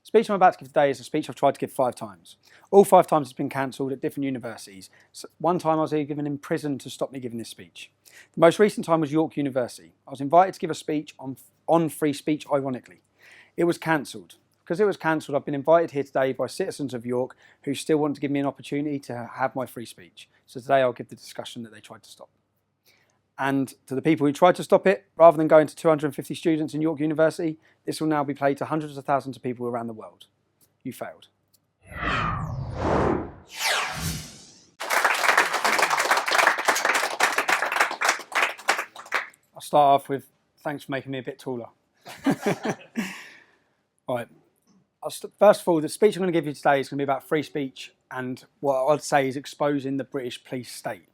speech I'm about to give today is a speech I've tried to give 5 times. All 5 times it's been cancelled at different universities. So one time I was given in prison to stop me giving this speech. The most recent time was York University. I was invited to give a speech on free speech, ironically. It was cancelled. Because it was cancelled, I've been invited here today by citizens of York who still want to give me an opportunity to have my free speech. So today I'll give the discussion that they tried to stop. And to the people who tried to stop it, rather than going to 250 students in York University, this will now be played to hundreds of thousands of people around the world. You failed. I'll start off with thanks for making me a bit taller. All right. First of all, the speech I'm going to give you today is going to be about free speech and what I'd say is exposing the British police state.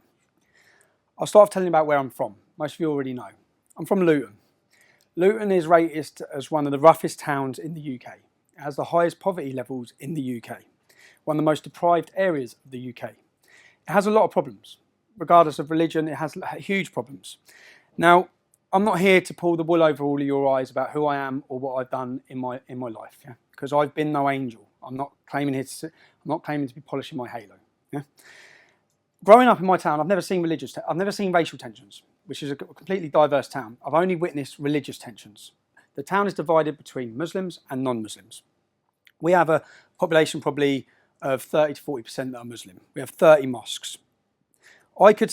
I'll start off telling you about where I'm from. Most of you already know. I'm from Luton. Luton is rated as one of the roughest towns in the UK. It has the highest poverty levels in the UK. One of the most deprived areas of the UK. It has a lot of problems. Regardless of religion, it has huge problems. Now, I'm not here to pull the wool over all of your eyes about who I am or what I've done in my life, yeah? Because I've been no angel. I'm not claiming to be polishing my halo. Yeah? Growing up in my town, I've never seen racial tensions, which is a completely diverse town. I've only witnessed religious tensions. The town is divided between Muslims and non-Muslims. We have a population probably of 30 to 40% that are Muslim. We have 30 mosques. I could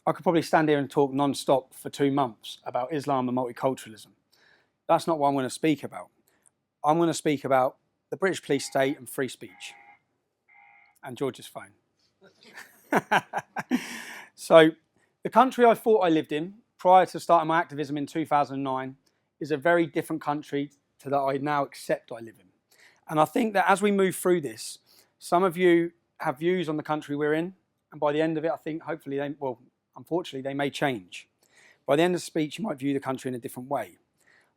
probably stand here and talk non-stop for 2 months about Islam and multiculturalism. That's not what I'm going to speak about. I'm going to speak about the British police state and free speech. And George's phone. So, the country I thought I lived in prior to starting my activism in 2009 is a very different country to that I now accept I live in. And I think that as we move through this, some of you have views on the country we're in, and by the end of it, I think hopefully unfortunately, they may change. By the end of the speech, you might view the country in a different way.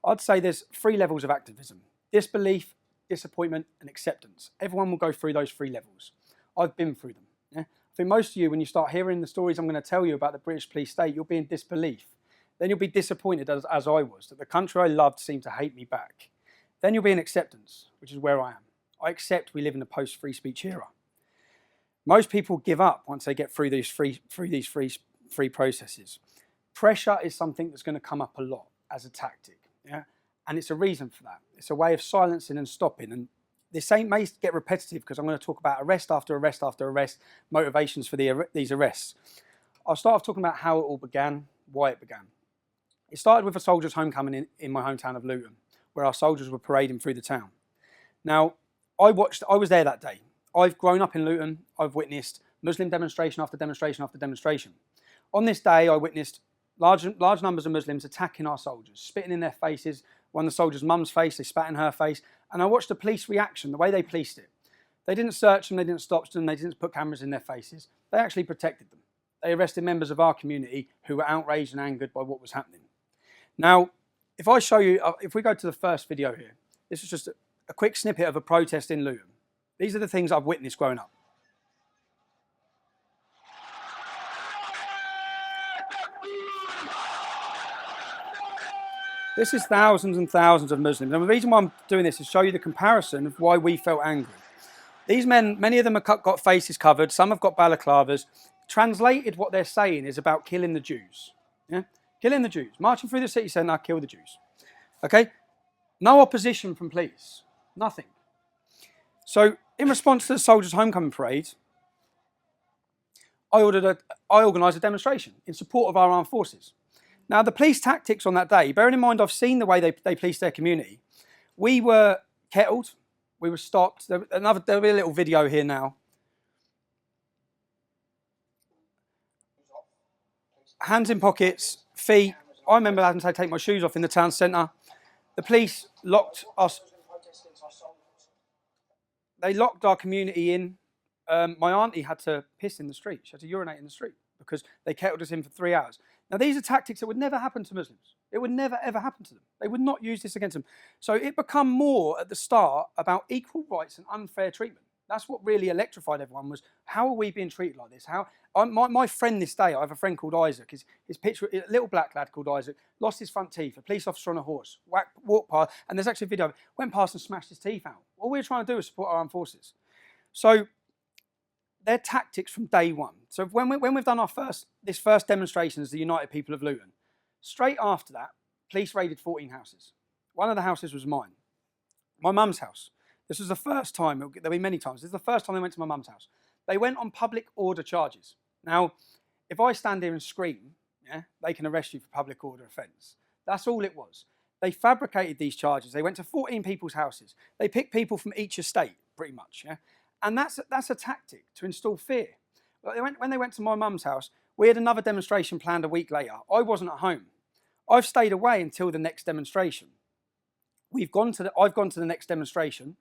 I'd say there's 3 levels of activism: disbelief, disappointment, and acceptance. Everyone will go through those 3 levels. I've been through them. Yeah? I think most of you, when you start hearing the stories I'm going to tell you about the British police state, you'll be in disbelief. Then you'll be disappointed, as I was, that the country I loved seemed to hate me back. Then you'll be in acceptance, which is where I am. I accept we live in a post-free speech era. Most people give up once they get through these free processes. Pressure is something that's going to come up a lot as a tactic, yeah? And it's a reason for that. It's a way of silencing and stopping. And this may get repetitive because I'm going to talk about arrest after arrest after arrest, motivations for these arrests. I'll start off talking about how it all began, why it began. It started with a soldiers' homecoming in my hometown of Luton, where our soldiers were parading through the town. Now, I was there that day. I've grown up in Luton. I've witnessed Muslim demonstration after demonstration after demonstration. On this day, I witnessed large numbers of Muslims attacking our soldiers, spitting in their faces. One of the soldiers' mum's face, they spat in her face. And I watched the police reaction, the way they policed it. They didn't search them, they didn't stop them, they didn't put cameras in their faces. They actually protected them. They arrested members of our community who were outraged and angered by what was happening. Now, if we go to the first video here, this is just a quick snippet of a protest in Luton. These are the things I've witnessed growing up. This is thousands and thousands of Muslims. And the reason why I'm doing this is to show you the comparison of why we felt angry. These men, many of them have got faces covered, some have got balaclavas. Translated, what they're saying is about killing the Jews. Yeah? Killing the Jews. Marching through the city saying, "Now kill the Jews." Okay? No opposition from police. Nothing. So, in response to the soldiers' homecoming parade, I organised a demonstration in support of our armed forces. Now, the police tactics on that day, bearing in mind I've seen the way they police their community, we were kettled, we were stopped. There'll be a little video here now. Hands in pockets, feet. I remember having to take my shoes off in the town centre. The police locked us. They locked our community in. My auntie had to piss in the street. She had to urinate in the street because they kettled us in for 3 hours. Now, these are tactics that would never happen to Muslims. It would never, ever happen to them. They would not use this against them. So it became more at the start about equal rights and unfair treatment. That's what really electrified everyone, was how are we being treated like this? My friend this day, I have a friend called Isaac, his picture, a little black lad called Isaac, lost his front teeth, a police officer on a horse, walked past, and there's actually a video of it, went past and smashed his teeth out. All we were trying to do is support our armed forces. So their tactics from day one. So when we've done this first demonstration as the United People of Luton, straight after that, police raided 14 houses. One of the houses was mine, my mum's house. This was the first time, there'll be many times, this is the first time they went to my mum's house. They went on public order charges. Now, if I stand here and scream, yeah, they can arrest you for public order offence. That's all it was. They fabricated these charges. They went to 14 people's houses. They picked people from each estate, pretty much, yeah? And that's a tactic to instill fear. When they went to my mum's house, we had another demonstration planned a week later. I wasn't at home. I've stayed away until the next demonstration. I've gone to the next demonstration.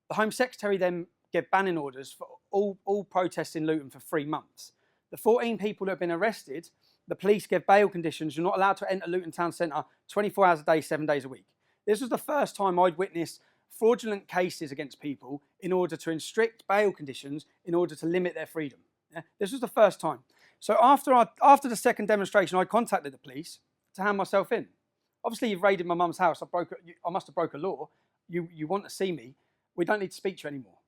The Home Secretary then gave banning orders for all protests in Luton for 3 months. The 14 people that have been arrested, the police gave bail conditions. You're not allowed to enter Luton Town Centre 24 hours a day, 7 days a week. This was the first time I'd witnessed fraudulent cases against people in order to restrict bail conditions in order to limit their freedom. Yeah? This was the first time. So after the second demonstration, I contacted the police to hand myself in. Obviously, you've raided my mum's house. I must have broke a law. You want to see me. We don't need to speak to you anymore.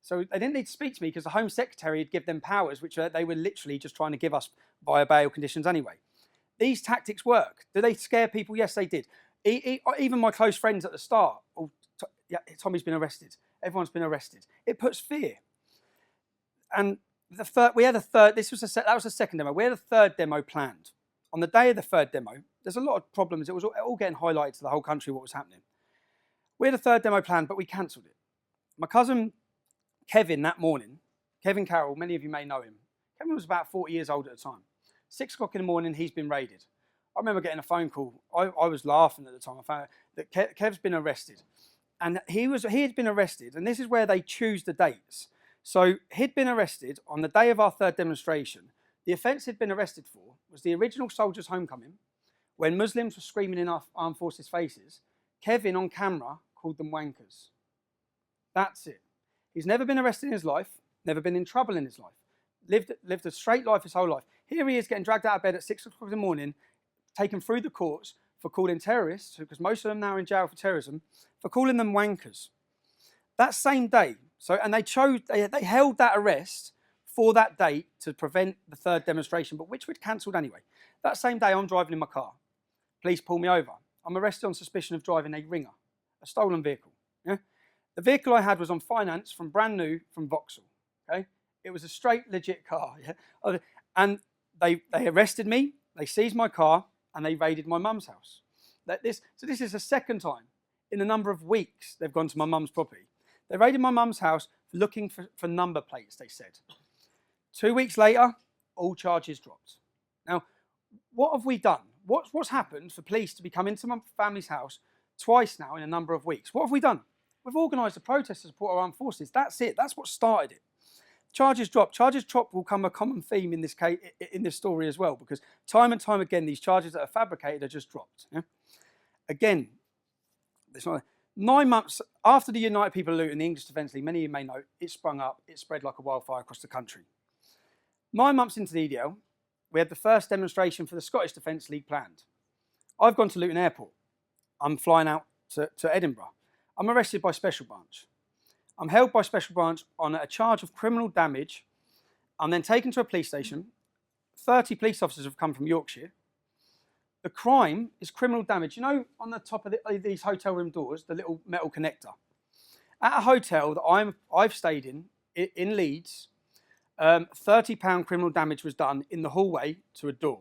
So they didn't need to speak to me because the Home Secretary had given them powers which they were literally just trying to give us via bail conditions anyway. These tactics work. Do they scare people? Yes, they did. Even my close friends at the start, yeah, Tommy's been arrested. Everyone's been arrested. It puts fear. And that was the second demo. We had a third demo planned. On the day of the third demo, there's a lot of problems. It was all getting highlighted to the whole country what was happening. We had a third demo planned, but we cancelled it. My cousin Kevin that morning, Kevin Carroll, many of you may know him. Kevin was about 40 years old at the time. 6 o'clock in the morning, he's been raided. I remember getting a phone call. I was laughing at the time. I found out that Kev's been arrested. And he had been arrested, and this is where they choose the dates. So he'd been arrested on the day of our third demonstration. The offence he'd been arrested for was the original Soldiers' Homecoming, when Muslims were screaming in our armed forces' faces. Kevin, on camera, called them wankers. That's it. He's never been arrested in his life, never been in trouble in his life, lived a straight life his whole life. Here he is getting dragged out of bed at 6 o'clock in the morning, taken through the courts for calling terrorists, because most of them now are in jail for terrorism, for calling them wankers. That same day, and they held that arrest for that date to prevent the third demonstration, but which we'd cancelled anyway. That same day, I'm driving in my car. Police pull me over. I'm arrested on suspicion of driving a Ringer, a stolen vehicle. Yeah? The vehicle I had was on finance from brand new from Vauxhall. Okay? It was a straight, legit car. Yeah? And they arrested me, they seized my car, and they raided my mum's house. So this is the second time in a number of weeks they've gone to my mum's property. They raided my mum's house looking for number plates, they said. 2 weeks later, all charges dropped. Now, what have we done? What's happened for police to be coming into my family's house twice now in a number of weeks? What have we done? We've organised a protest to support our armed forces. That's it. That's what started it. Charges dropped. Charges dropped will come a common theme in this case, in this story as well, because time and time again, these charges that are fabricated are just dropped. Yeah? Again, 9 months after the United People of Luton, the English Defence League, many of you may know, it sprung up, it spread like a wildfire across the country. 9 months into the EDL, we had the first demonstration for the Scottish Defence League planned. I've gone to Luton Airport. I'm flying out to Edinburgh. I'm arrested by Special Branch. I'm held by Special Branch on a charge of criminal damage. I'm then taken to a police station. 30 police officers have come from Yorkshire. The crime is criminal damage. You know, on the top of these hotel room doors, the little metal connector. At a hotel that I've stayed in Leeds, £30 criminal damage was done in the hallway to a door.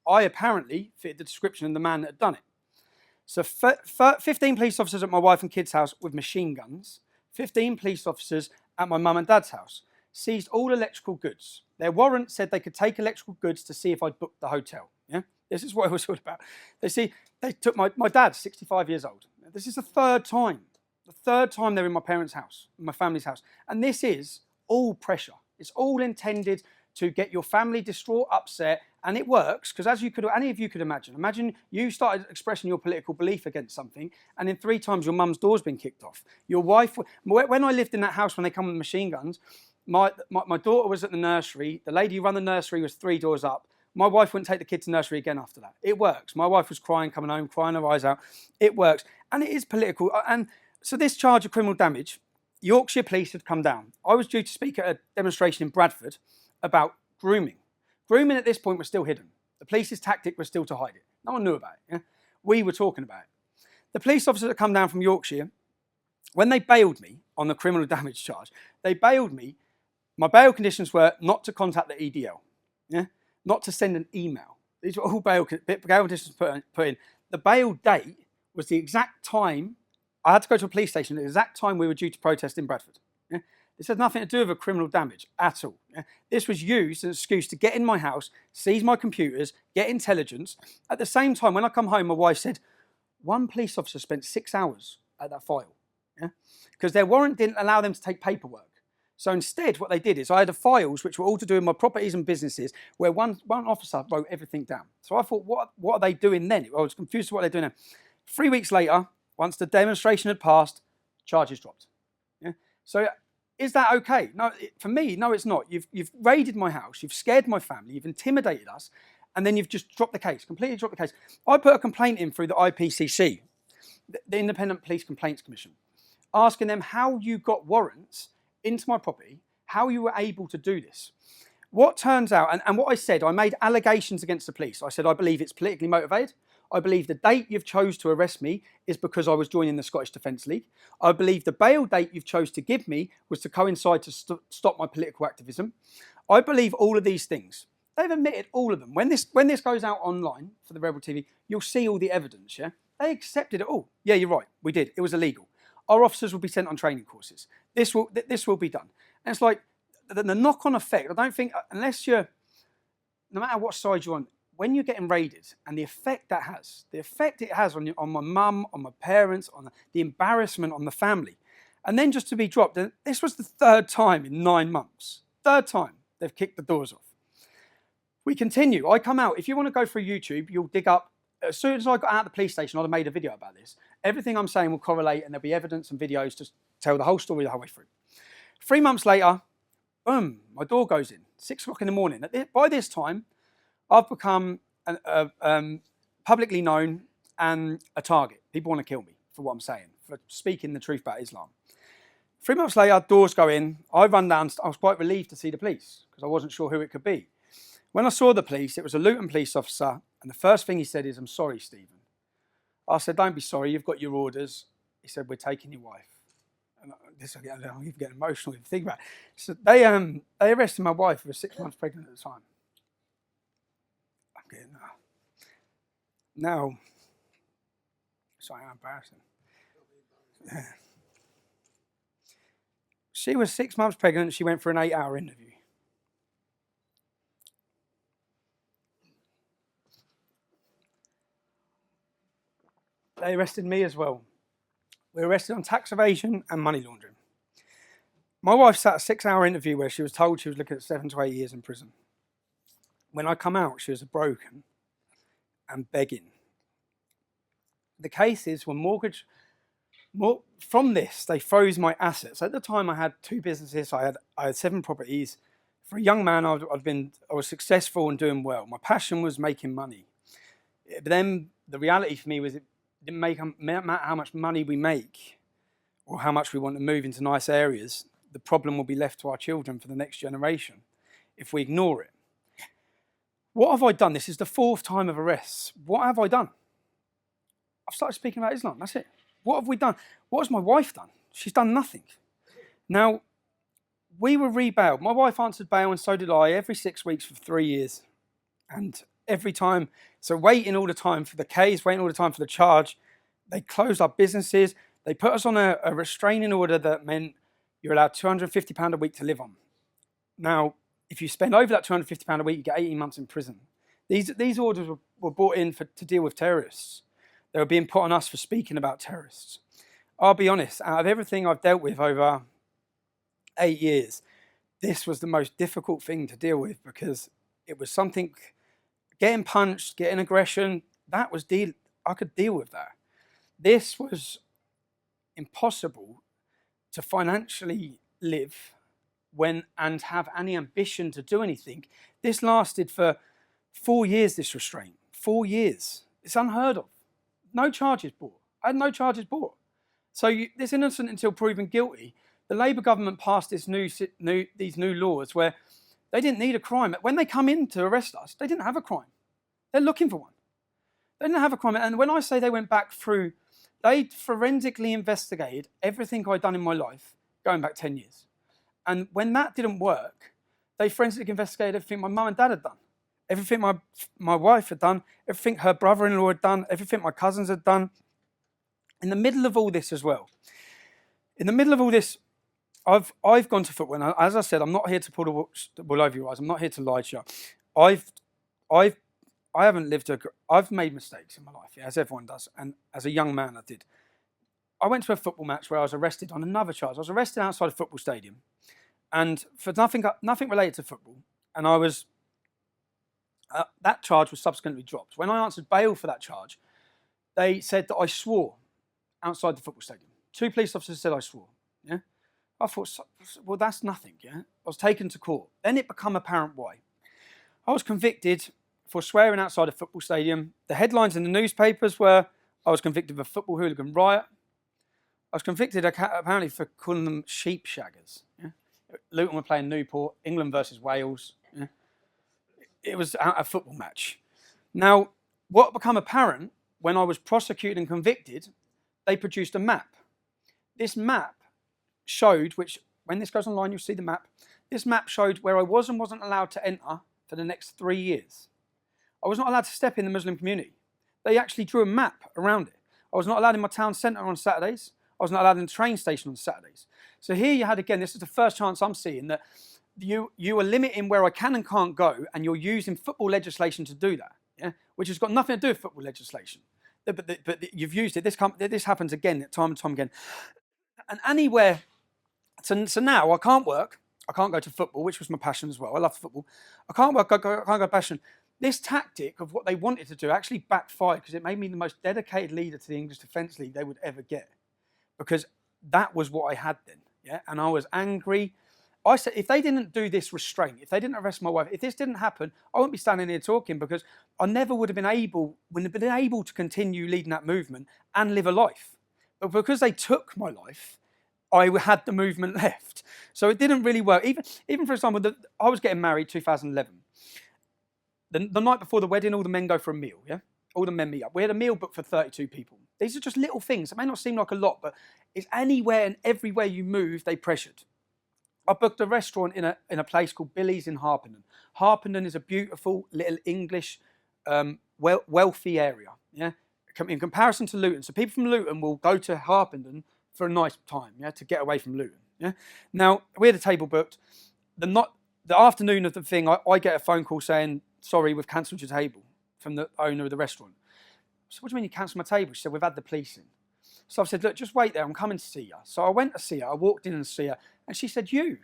I apparently fitted the description of the man that had done it. So 15 police officers at my wife and kids' house with machine guns, 15 police officers at my mum and dad's house, seized all electrical goods. Their warrant said they could take electrical goods to see if I'd booked the hotel. Yeah, this is what it was all about. They took my dad's 65 years old. This is the third time they're in my parents' house, my family's house. And this is all pressure. It's all intended to get your family distraught, upset, and it works because any of you could imagine you started expressing your political belief against something, and in 3 times your mum's door's been kicked off. Your wife, when I lived in that house when they come with machine guns, my daughter was at the nursery. The lady who ran the nursery was 3 doors up. My wife wouldn't take the kids to nursery again after that. It works. My wife was crying, coming home, crying her eyes out. It works. And it is political. And so this charge of criminal damage, Yorkshire Police had come down. I was due to speak at a demonstration in Bradford about grooming. Grooming at this point was still hidden. The police's tactic was still to hide it. No one knew about it. Yeah? We were talking about it. The police officers that come down from Yorkshire, when they bailed me on the criminal damage charge, they bailed me. My bail conditions were not to contact the EDL. Yeah? Not to send an email. These were all bail conditions put in. The bail date was the exact time I had to go to a police station at the exact time we were due to protest in Bradford. Yeah? This had nothing to do with a criminal damage at all. Yeah? This was used as an excuse to get in my house, seize my computers, get intelligence. At the same time, when I come home, my wife said, one police officer spent 6 hours at that file. Because their warrant didn't allow them to take paperwork. So instead, what they did is I had the files, which were all to do with my properties and businesses, where one officer wrote everything down. So I thought, what are they doing then? I was confused with what they're doing now. 3 weeks later, once the demonstration had passed, charges dropped. Yeah? So is that okay? No, for me, no, it's not. You've raided my house, you've scared my family, you've intimidated us, and then you've just dropped the case, completely dropped the case. I put a complaint in through the IPCC, the Independent Police Complaints Commission, asking them how you got warrants into my property, how you were able to do this. What turns out, and what I said, I made allegations against the police. I said, I believe it's politically motivated. I believe the date you've chose to arrest me is because I was joining the Scottish Defence League. I believe the bail date you've chose to give me was to coincide to stop my political activism. I believe all of these things. They've admitted all of them. When this goes out online for the Rebel TV, you'll see all the evidence, yeah? They accepted it all. Yeah, you're right, we did. It was illegal. Our officers will be sent on training courses. This will be done. And it's like the knock-on effect. I don't think, unless you're, no matter what side you're on, when you're getting raided and the effect it has on my mum, on my parents, on the embarrassment on the family, and then just to be dropped. And this was the 3rd time in 9 months. 3rd time they've kicked the doors off. We continue. I come out. If you want to go through YouTube, you'll dig up. As soon as I got out of the police station, I'd have made a video about this. Everything I'm saying will correlate, and there'll be evidence and videos to tell the whole story the whole way through. 3 months later, boom, my door goes in. 6 o'clock in the morning. By this time, I've become publicly known and a target. People want to kill me for what I'm saying, for speaking the truth about Islam. 3 months later, doors go in. I run down. I was quite relieved to see the police because I wasn't sure who it could be. When I saw the police, it was a Luton police officer, and the first thing he said is, "I'm sorry, Stephen." I said, "Don't be sorry, you've got your orders." He said, "We're taking your wife." And I'm even getting emotional if you think about it. So they arrested my wife, who was 6 months pregnant at the time. I'm getting now. Sorry, I'm embarrassing. Yeah. She was 6 months pregnant. She went for an 8-hour interview. They arrested me as well. We were arrested on tax evasion and money laundering. My wife sat a 6-hour interview where she was told she was looking at 7 to 8 years in prison. When I come out, she was broken and begging. The cases were from this, they froze my assets. At the time, I had 2 businesses. I had 7 properties. For a young man, I was successful and doing well. My passion was making money. But then the reality for me was it didn't matter how much money we make or how much we want to move into nice areas. The problem will be left to our children for the next generation if we ignore it. What have I done? This is the 4th time of arrests. What have I done? I've started speaking about Islam. That's it. What have we done? What has my wife done? She's done nothing. Now, we were rebailed. My wife answered bail and so did I every 6 weeks for 3 years. And every time, so waiting all the time for the case, waiting all the time for the charge. They closed our businesses. They put us on a restraining order that meant you're allowed £250 a week to live on. Now, if you spend over that £250 a week, you get 18 months in prison. These orders were brought in to deal with terrorists. They were being put on us for speaking about terrorists. I'll be honest, out of everything I've dealt with over 8 years, this was the most difficult thing to deal with, because it was something, getting punched, getting aggression, I could deal with that. This was impossible to financially live and have any ambition to do anything. This lasted for 4 years, this restraint. 4 years. It's unheard of. No charges brought. I had no charges brought. So this innocent until proven guilty. The Labour government passed these new laws where they didn't need a crime. When they come in to arrest us, they didn't have a crime. They're looking for one. They didn't have a crime. And when I say they went back through, they forensically investigated everything I'd done in my life, going back 10 years. And when that didn't work, they forensically investigated everything my mum and dad had done. Everything my wife had done, everything her brother-in-law had done, everything my cousins had done. In the middle of all this as well, I've gone to football, and as I said, I'm not here to pull the wool over your eyes. I'm not here to lie to you. I've made mistakes in my life, as everyone does, and as a young man I did. I went to a football match where I was arrested on another charge. I was arrested outside a football stadium, and for nothing related to football. And I was that charge was subsequently dropped. When I answered bail for that charge, they said that I swore outside the football stadium. 2 police officers said I swore. Yeah, I thought, well, that's nothing. Yeah, I was taken to court. Then it became apparent why. I was convicted for swearing outside a football stadium. The headlines in the newspapers were, I was convicted of a football hooligan riot. I was convicted apparently for calling them sheep shaggers. Yeah? Luton were playing Newport, England versus Wales. Yeah? It was a football match. Now, what became apparent when I was prosecuted and convicted, they produced a map. This map showed, which when this goes online, you'll see the map. This map showed where I was and wasn't allowed to enter for the next 3 years. I was not allowed to step in the Muslim community. They actually drew a map around it. I was not allowed in my town centre on Saturdays. I was not allowed in the train station on Saturdays. So here you had, again, this is the first chance I'm seeing that you are limiting where I can and can't go, and you're using football legislation to do that, yeah? Which has got nothing to do with football legislation. But you've used it. This happens again, time and time again. And anywhere, so now I can't work. I can't go to football, which was my passion as well. I love football. I can't work. I can't go passion. This tactic of what they wanted to do actually backfired, because it made me the most dedicated leader to the English Defence League they would ever get, because that was what I had then, yeah. And I was angry. I said, if they didn't do this restraint, if they didn't arrest my wife, if this didn't happen, I wouldn't be standing here talking, because I never would have been able to continue leading that movement and live a life. But because they took my life, I had the movement left. So it didn't really work. Even for example, I was getting married 2011. The night before the wedding, all the men go for a meal, yeah? All the men meet up. We had a meal booked for 32 people. These are just little things. It may not seem like a lot, but it's anywhere and everywhere you move, they pressured. I booked a restaurant in a place called Billy's in Harpenden. Harpenden is a beautiful little English, wealthy area, yeah? In comparison to Luton. So people from Luton will go to Harpenden for a nice time, yeah, to get away from Luton, yeah? Now, we had a table booked. The afternoon of the thing, I get a phone call saying, sorry, we've cancelled your table, from the owner of the restaurant. So what do you mean you cancelled my table? She said, we've had the police in. So I said, look, just wait there, I'm coming to see you. So I went to see her, I walked in and see her, and she said, you?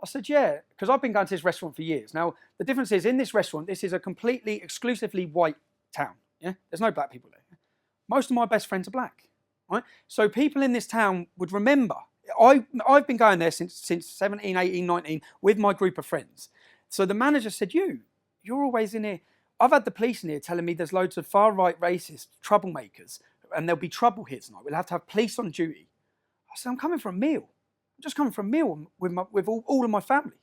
I said, yeah, because I've been going to this restaurant for years. Now, the difference is, in this restaurant, this is a completely, exclusively white town, yeah? There's no black people there. Most of my best friends are black, right? So people in this town would remember. I've been going there since 17, 18, 19 with my group of friends. So the manager said, you're always in here. I've had the police in here telling me there's loads of far-right racist troublemakers, and there'll be trouble here tonight. We'll have to have police on duty. I said, I'm coming for a meal. I'm just coming for a meal with all of my family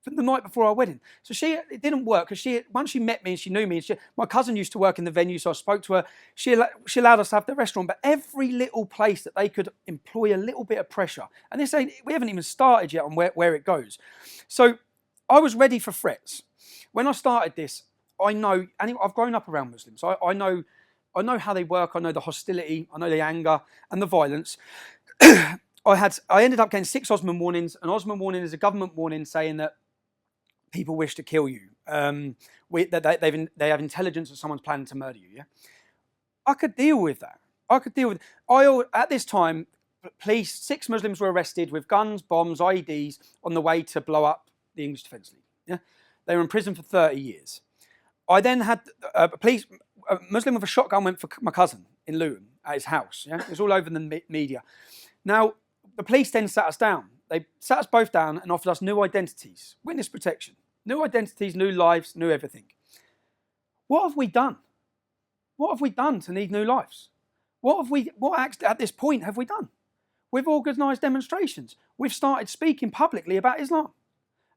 the night before our wedding. So it didn't work, because once she met me and she knew me, my cousin used to work in the venue, so I spoke to her. She allowed us to have the restaurant, but every little place that they could employ a little bit of pressure, and we haven't even started yet on where it goes. So I was ready for threats. When I started this, I've grown up around Muslims. I know how they work. I know the hostility. I know the anger and the violence. I ended up getting 6 Osman warnings. An Osman warning is a government warning saying that people wish to kill you. That they have intelligence that someone's planning to murder you. Yeah, I could deal with that. At this time, police, 6 Muslims were arrested with guns, bombs, IEDs on the way to blow up the English Defence League. Yeah? They were in prison for 30 years. I then had a Muslim with a shotgun went for my cousin in Luton at his house. Yeah? It was all over the media. Now, the police then sat us down. They sat us both down and offered us new identities, witness protection, new identities, new lives, new everything. What have we done? What have we done to need new lives? What actually at this point have we done? We've organised demonstrations. We've started speaking publicly about Islam.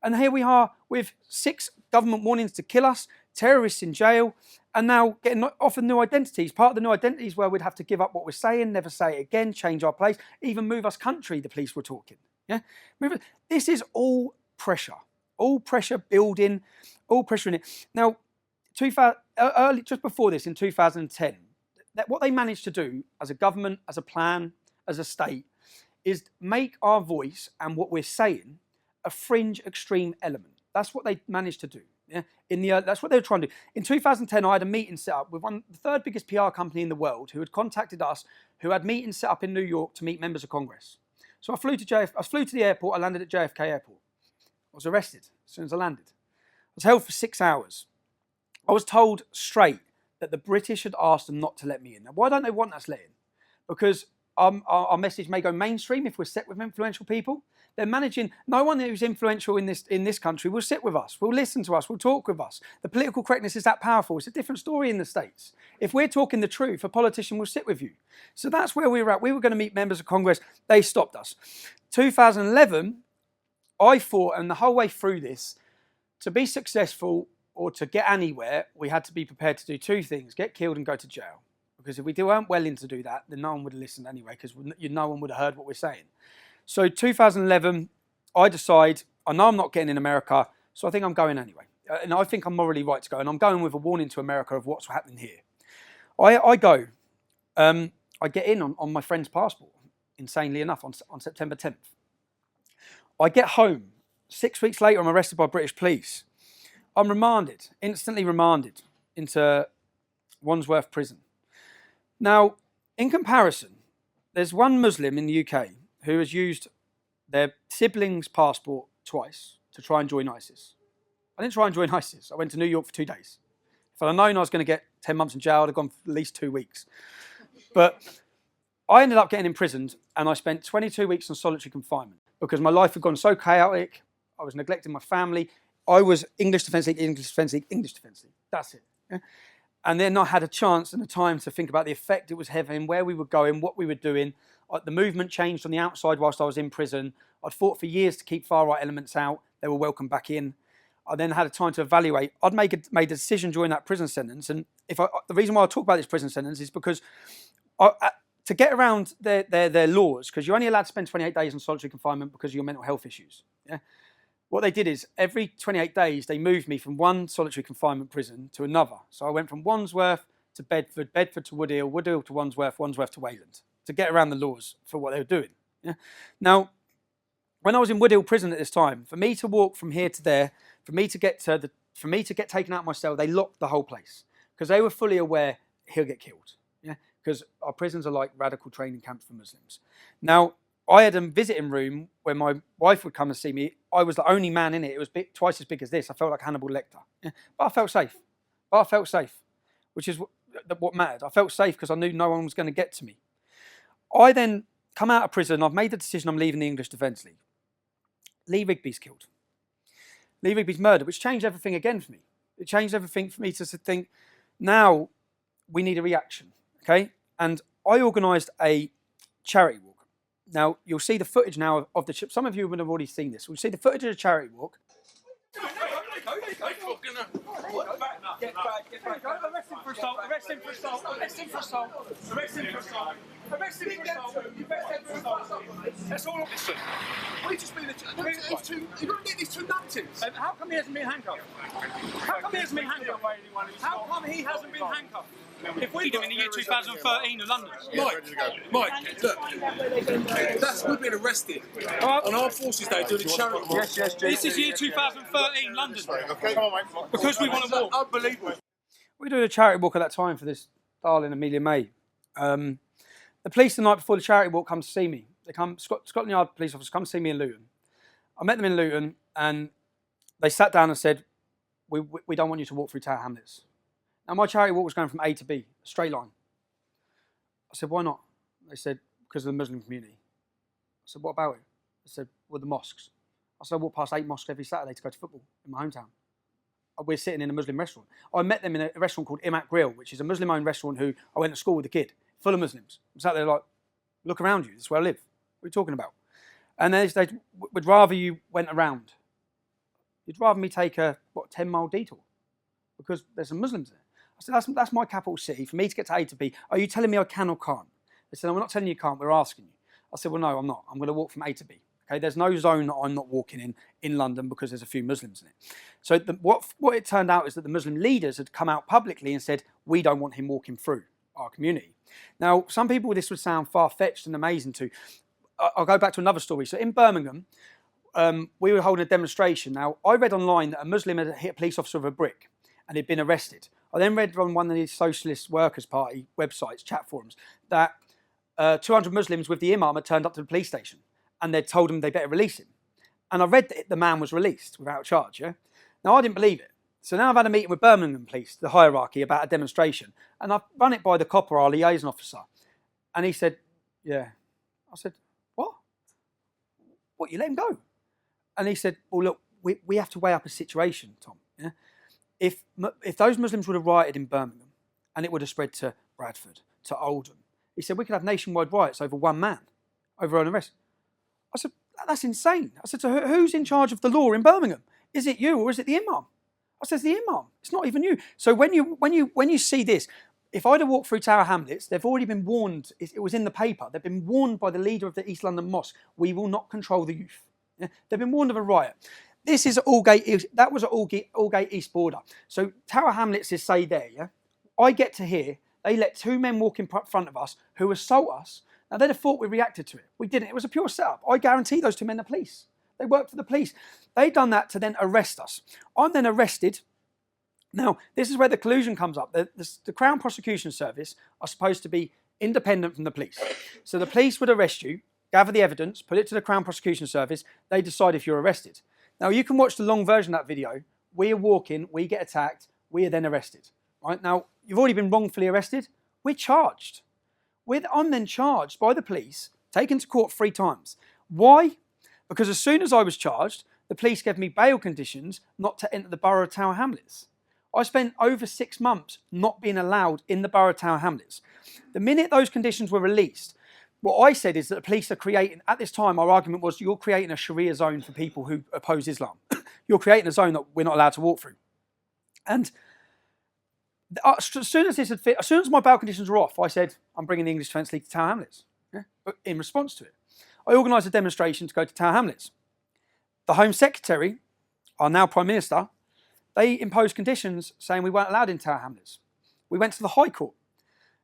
And here we are with 6 government warnings to kill us, terrorists in jail, and now getting offered new identities. Part of the new identities where we'd have to give up what we're saying, never say it again, change our place, even move us country, the police were talking. Yeah, this is all pressure building, all pressure in it. Now, just before this, in 2010, what they managed to do as a government, as a plan, as a state, is make our voice and what we're saying a fringe extreme element. That's what they managed to do. Yeah? That's what they were trying to do. In 2010, I had a meeting set up with the third biggest PR company in the world who had contacted us, who had meetings set up in New York to meet members of Congress. So I flew to the airport, I landed at JFK Airport. I was arrested as soon as I landed. I was held for 6 hours. I was told straight that the British had asked them not to let me in. Now, why don't they want us let in? Because our message may go mainstream if we're set with influential people. They're managing, no one who's influential in this country will sit with us, will listen to us, will talk with us. The political correctness is that powerful. It's a different story in the States. If we're talking the truth, a politician will sit with you. So that's where we were at. We were going to meet members of Congress. They stopped us. 2011, I thought, and the whole way through this, to be successful or to get anywhere, we had to be prepared to do 2 things: get killed and go to jail. Because if we weren't willing to do that, then no one would have listened anyway, because no one would have heard what we're saying. So 2011, I decide, I know I'm not getting in America, so I think I'm going anyway. And I think I'm morally right to go. And I'm going with a warning to America of what's happening here. I go. I get in on my friend's passport, insanely enough, on September 10th. I get home. 6 weeks later, I'm arrested by British police. I'm remanded, instantly remanded, into Wandsworth Prison. Now, in comparison, there's one Muslim in the UK who has used their sibling's passport twice to try and join ISIS. I didn't try and join ISIS. I went to New York for 2 days. If I'd known I was going to get 10 months in jail, I'd have gone for at least 2 weeks. But I ended up getting imprisoned, and I spent 22 weeks in solitary confinement because my life had gone so chaotic. I was neglecting my family. I was English Defence League, English Defence League, English Defence League. That's it. Yeah? And then I had a chance and a time to think about the effect it was having, where we were going, what we were doing. The movement changed on the outside whilst I was in prison. I'd fought for years to keep far-right elements out. They were welcomed back in. I then had a time to evaluate. I'd made a decision during that prison sentence. And the reason why I talk about this prison sentence is because to get around their laws, because you're only allowed to spend 28 days in solitary confinement because of your mental health issues. Yeah. What they did is every 28 days, they moved me from one solitary confinement prison to another. So I went from Wandsworth to Bedford, Bedford to Woodhill, Woodhill to Wandsworth, Wandsworth to Wayland, to get around the laws for what they were doing. Yeah? Now, when I was in Woodhill prison at this time, for me to walk from here to there, for me to get taken out of my cell, they locked the whole place because they were fully aware he'll get killed. Yeah, because our prisons are like radical training camps for Muslims. Now, I had a visiting room where my wife would come and see me. I was the only man in it. It was twice as big as this. I felt like Hannibal Lecter. Yeah? But I felt safe. Which is what mattered. I felt safe because I knew no one was going to get to me. I then come out of prison. I've made the decision I'm leaving the English Defence League. Lee Rigby's killed. Lee Rigby's murdered, which changed everything again for me. It changed everything for me to think, now we need a reaction, okay? And I organised a charity walk. Now, you'll see the footage now of the... Some of you would have already seen this. We'll see the footage of the charity walk. Get back. Arrest him for assault. Arrest him for assault. Arrest him for assault. Arrest him for assault. Arrest him for assault. Arrest him for assault. That's all. Listen. We just been... You've got to get these 2 numpties. How come he hasn't been handcuffed? How come he hasn't been handcuffed? How come he hasn't been handcuffed? If we do in the year 2013 in London. Mike, look. We've been arrested on our forces day doing a charity walk. Yes. This is year 2013 London. Okay. Because we want to walk. Unbelievable. We were doing a charity walk at that time for this darling Amelia May. The police the night before the charity walk come to see me. They come, Scotland Yard police officers come see me in Luton. I met them in Luton, and they sat down and said, we don't want you to walk through Tower Hamlets. Now, my charity walk was going from A to B, a straight line. I said, why not? They said, because of the Muslim community. I said, what about it? They said, well, the mosques. I said, I walk past 8 mosques every Saturday to go to football in my hometown. We're sitting in a Muslim restaurant. I met them in a restaurant called Imak Grill, which is a Muslim-owned restaurant who I went to school with a kid, full of Muslims. I sat there like, look around you, this is where I live. What are you talking about? And they would rather you went around. You'd rather me take a, 10-mile detour? Because there's some Muslims there. I said, that's my capital city. For me to get to A to B, are you telling me I can or can't? They said, no, we're not telling you can't, we're asking you. I said, well, no, I'm not. I'm going to walk from A to B. Okay, there's no zone that I'm not walking in London because there's a few Muslims in it. So what it turned out is that the Muslim leaders had come out publicly and said, we don't want him walking through our community. Now, some people, this would sound far-fetched and amazing to. I'll go back to another story. So in Birmingham, we were holding a demonstration. Now, I read online that a Muslim had hit a police officer with a brick and he'd been arrested. I then read on one of these Socialist Workers' Party websites, chat forums, that 200 Muslims with the imam had turned up to the police station and they'd told him they better release him. And I read that the man was released without charge, yeah? Now, I didn't believe it. So now I've had a meeting with Birmingham Police, the hierarchy, about a demonstration. And I've run it by the copper, our liaison officer. And he said, yeah. I said, what? What, you let him go? And he said, well, look, we have to weigh up a situation, Tom. Yeah? If those Muslims would have rioted in Birmingham and it would have spread to Bradford, to Oldham, he said, we could have nationwide riots over one man, over an arrest. I said, that's insane. I said, so who's in charge of the law in Birmingham? Is it you or is it the imam? I said, it's the imam. It's not even you. So when you see this, if I'd have walked through Tower Hamlets, they've already been warned. It was in the paper. They've been warned by the leader of the East London Mosque. We will not control the youth. Yeah? They've been warned of a riot. This is at Aldgate. That was at Aldgate East Border. So Tower Hamlets is say there. Yeah, I get to hear they let 2 men walk in front of us who assault us. Now, they'd have thought we reacted to it. We didn't. It was a pure setup. I guarantee those 2 men are police. They worked for the police. They'd done that to then arrest us. I'm then arrested. Now, this is where the collusion comes up. The Crown Prosecution Service are supposed to be independent from the police. So the police would arrest you, gather the evidence, put it to the Crown Prosecution Service. They decide if you're arrested. Now, you can watch the long version of that video. We are walking, we get attacked, we are then arrested. Right? Now, you've already been wrongfully arrested. We're charged. I'm then charged by the police, taken to court 3 times. Why? Because as soon as I was charged, the police gave me bail conditions not to enter the borough of Tower Hamlets. I spent over 6 months not being allowed in the borough of Tower Hamlets. The minute those conditions were released, what I said is that the police are creating, at this time our argument was you're creating a Sharia zone for people who oppose Islam. You're creating a zone that we're not allowed to walk through. And as soon as my bail conditions were off, I said, I'm bringing the English Defence League to Tower Hamlets. Yeah? But in response to it, I organised a demonstration to go to Tower Hamlets. The Home Secretary, our now Prime Minister, they imposed conditions saying we weren't allowed in Tower Hamlets. We went to the High Court.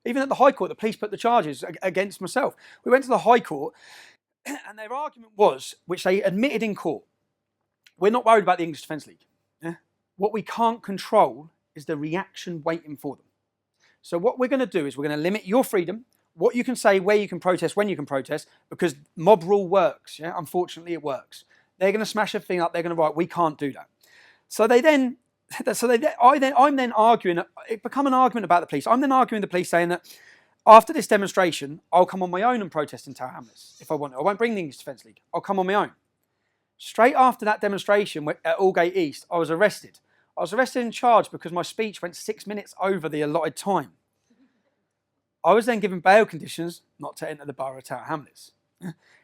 Even at the High Court, the police put the charges against myself. We went to the High Court, and their argument was, which they admitted in court, we're not worried about the English Defence League. Yeah? What we can't control is the reaction waiting for them. So what we're going to do is we're going to limit your freedom, what you can say, where you can protest, when you can protest, because mob rule works. Yeah, unfortunately, it works. They're going to smash everything up. They're going to write, we can't do that. I'm then arguing. It become an argument about the police. I'm then arguing the police, saying that after this demonstration, I'll come on my own and protest in Tower Hamlets if I want to. I won't bring the English Defence League. I'll come on my own. Straight after that demonstration at Aldgate East, I was arrested. I was arrested and charged because my speech went 6 minutes over the allotted time. I was then given bail conditions not to enter the borough of Tower Hamlets.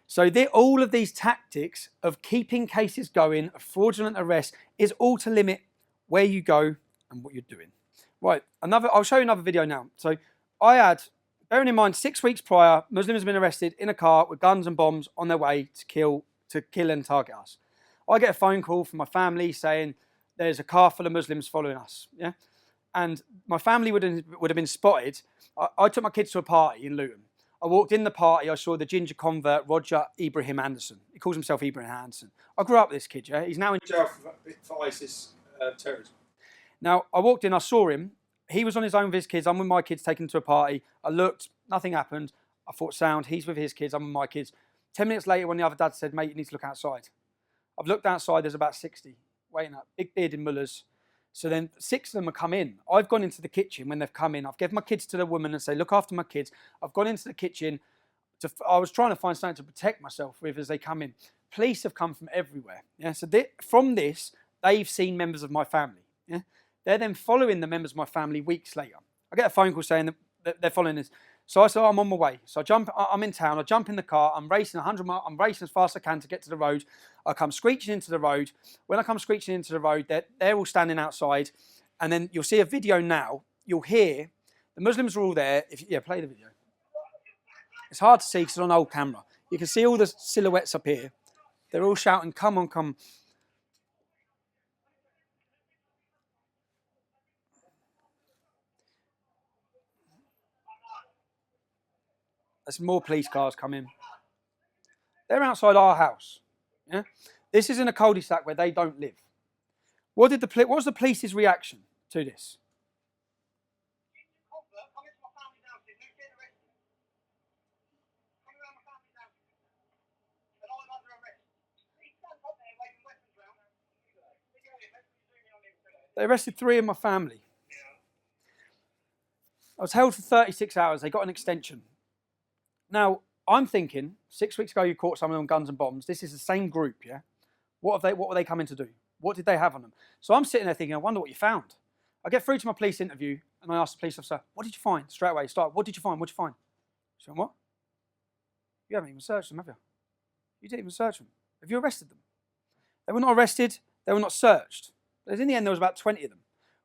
So all of these tactics of keeping cases going, of fraudulent arrests, is all to limit where you go and what you're doing. Right, I'll show you another video now. So I had, bearing in mind, 6 weeks prior, Muslims have been arrested in a car with guns and bombs on their way to kill and target us. I get a phone call from my family saying there's a car full of Muslims following us. Yeah, and my family would have been spotted. I took my kids to a party in Luton. I walked in the party, I saw the ginger convert, Roger Ibrahim Anderson. He calls himself Ibrahim Anderson. I grew up with this kid, yeah? He's now in jail for ISIS terrorism. Now, I walked in, I saw him. He was on his own with his kids. I'm with my kids taken to a party. I looked, nothing happened. I thought, sound, he's with his kids, I'm with my kids. 10 minutes later, when the other dad said, mate, you need to look outside. I've looked outside, there's about 60 waiting up, big bearded mullahs. So then 6 of them have come in. I've gone into the kitchen when they've come in. I've given my kids to the woman and say, look after my kids. I've gone into the kitchen. I was trying to find something to protect myself with as they come in. Police have come from everywhere. Yeah? So from this, they've seen members of my family. Yeah? They're then following the members of my family weeks later. I get a phone call saying that they're following this. So I said, I'm on my way. So I'm in town, I jump in the car, I'm racing 100 miles, I'm racing as fast as I can to get to the road. I come screeching into the road. When I come screeching into the road, they're all standing outside. And then you'll see a video now. You'll hear, the Muslims are all there. Play the video. It's hard to see because it's on old camera. You can see all the silhouettes up here. They're all shouting, come on, come. There's more police cars coming. They're outside our house. Yeah? This is in a cul-de-sac where they don't live. What was the police's reaction to this? They arrested 3 of my family. I was held for 36 hours. They got an extension. Now, I'm thinking, 6 weeks ago you caught someone on guns and bombs. This is the same group, yeah? What were they coming to do? What did they have on them? So I'm sitting there thinking, I wonder what you found. I get through to my police interview and I ask the police officer, what did you find? Straight away, what did you find? What did you find? She went, what? You haven't even searched them, have you? You didn't even search them. Have you arrested them? They were not arrested. They were not searched. In the end, there was about 20 of them.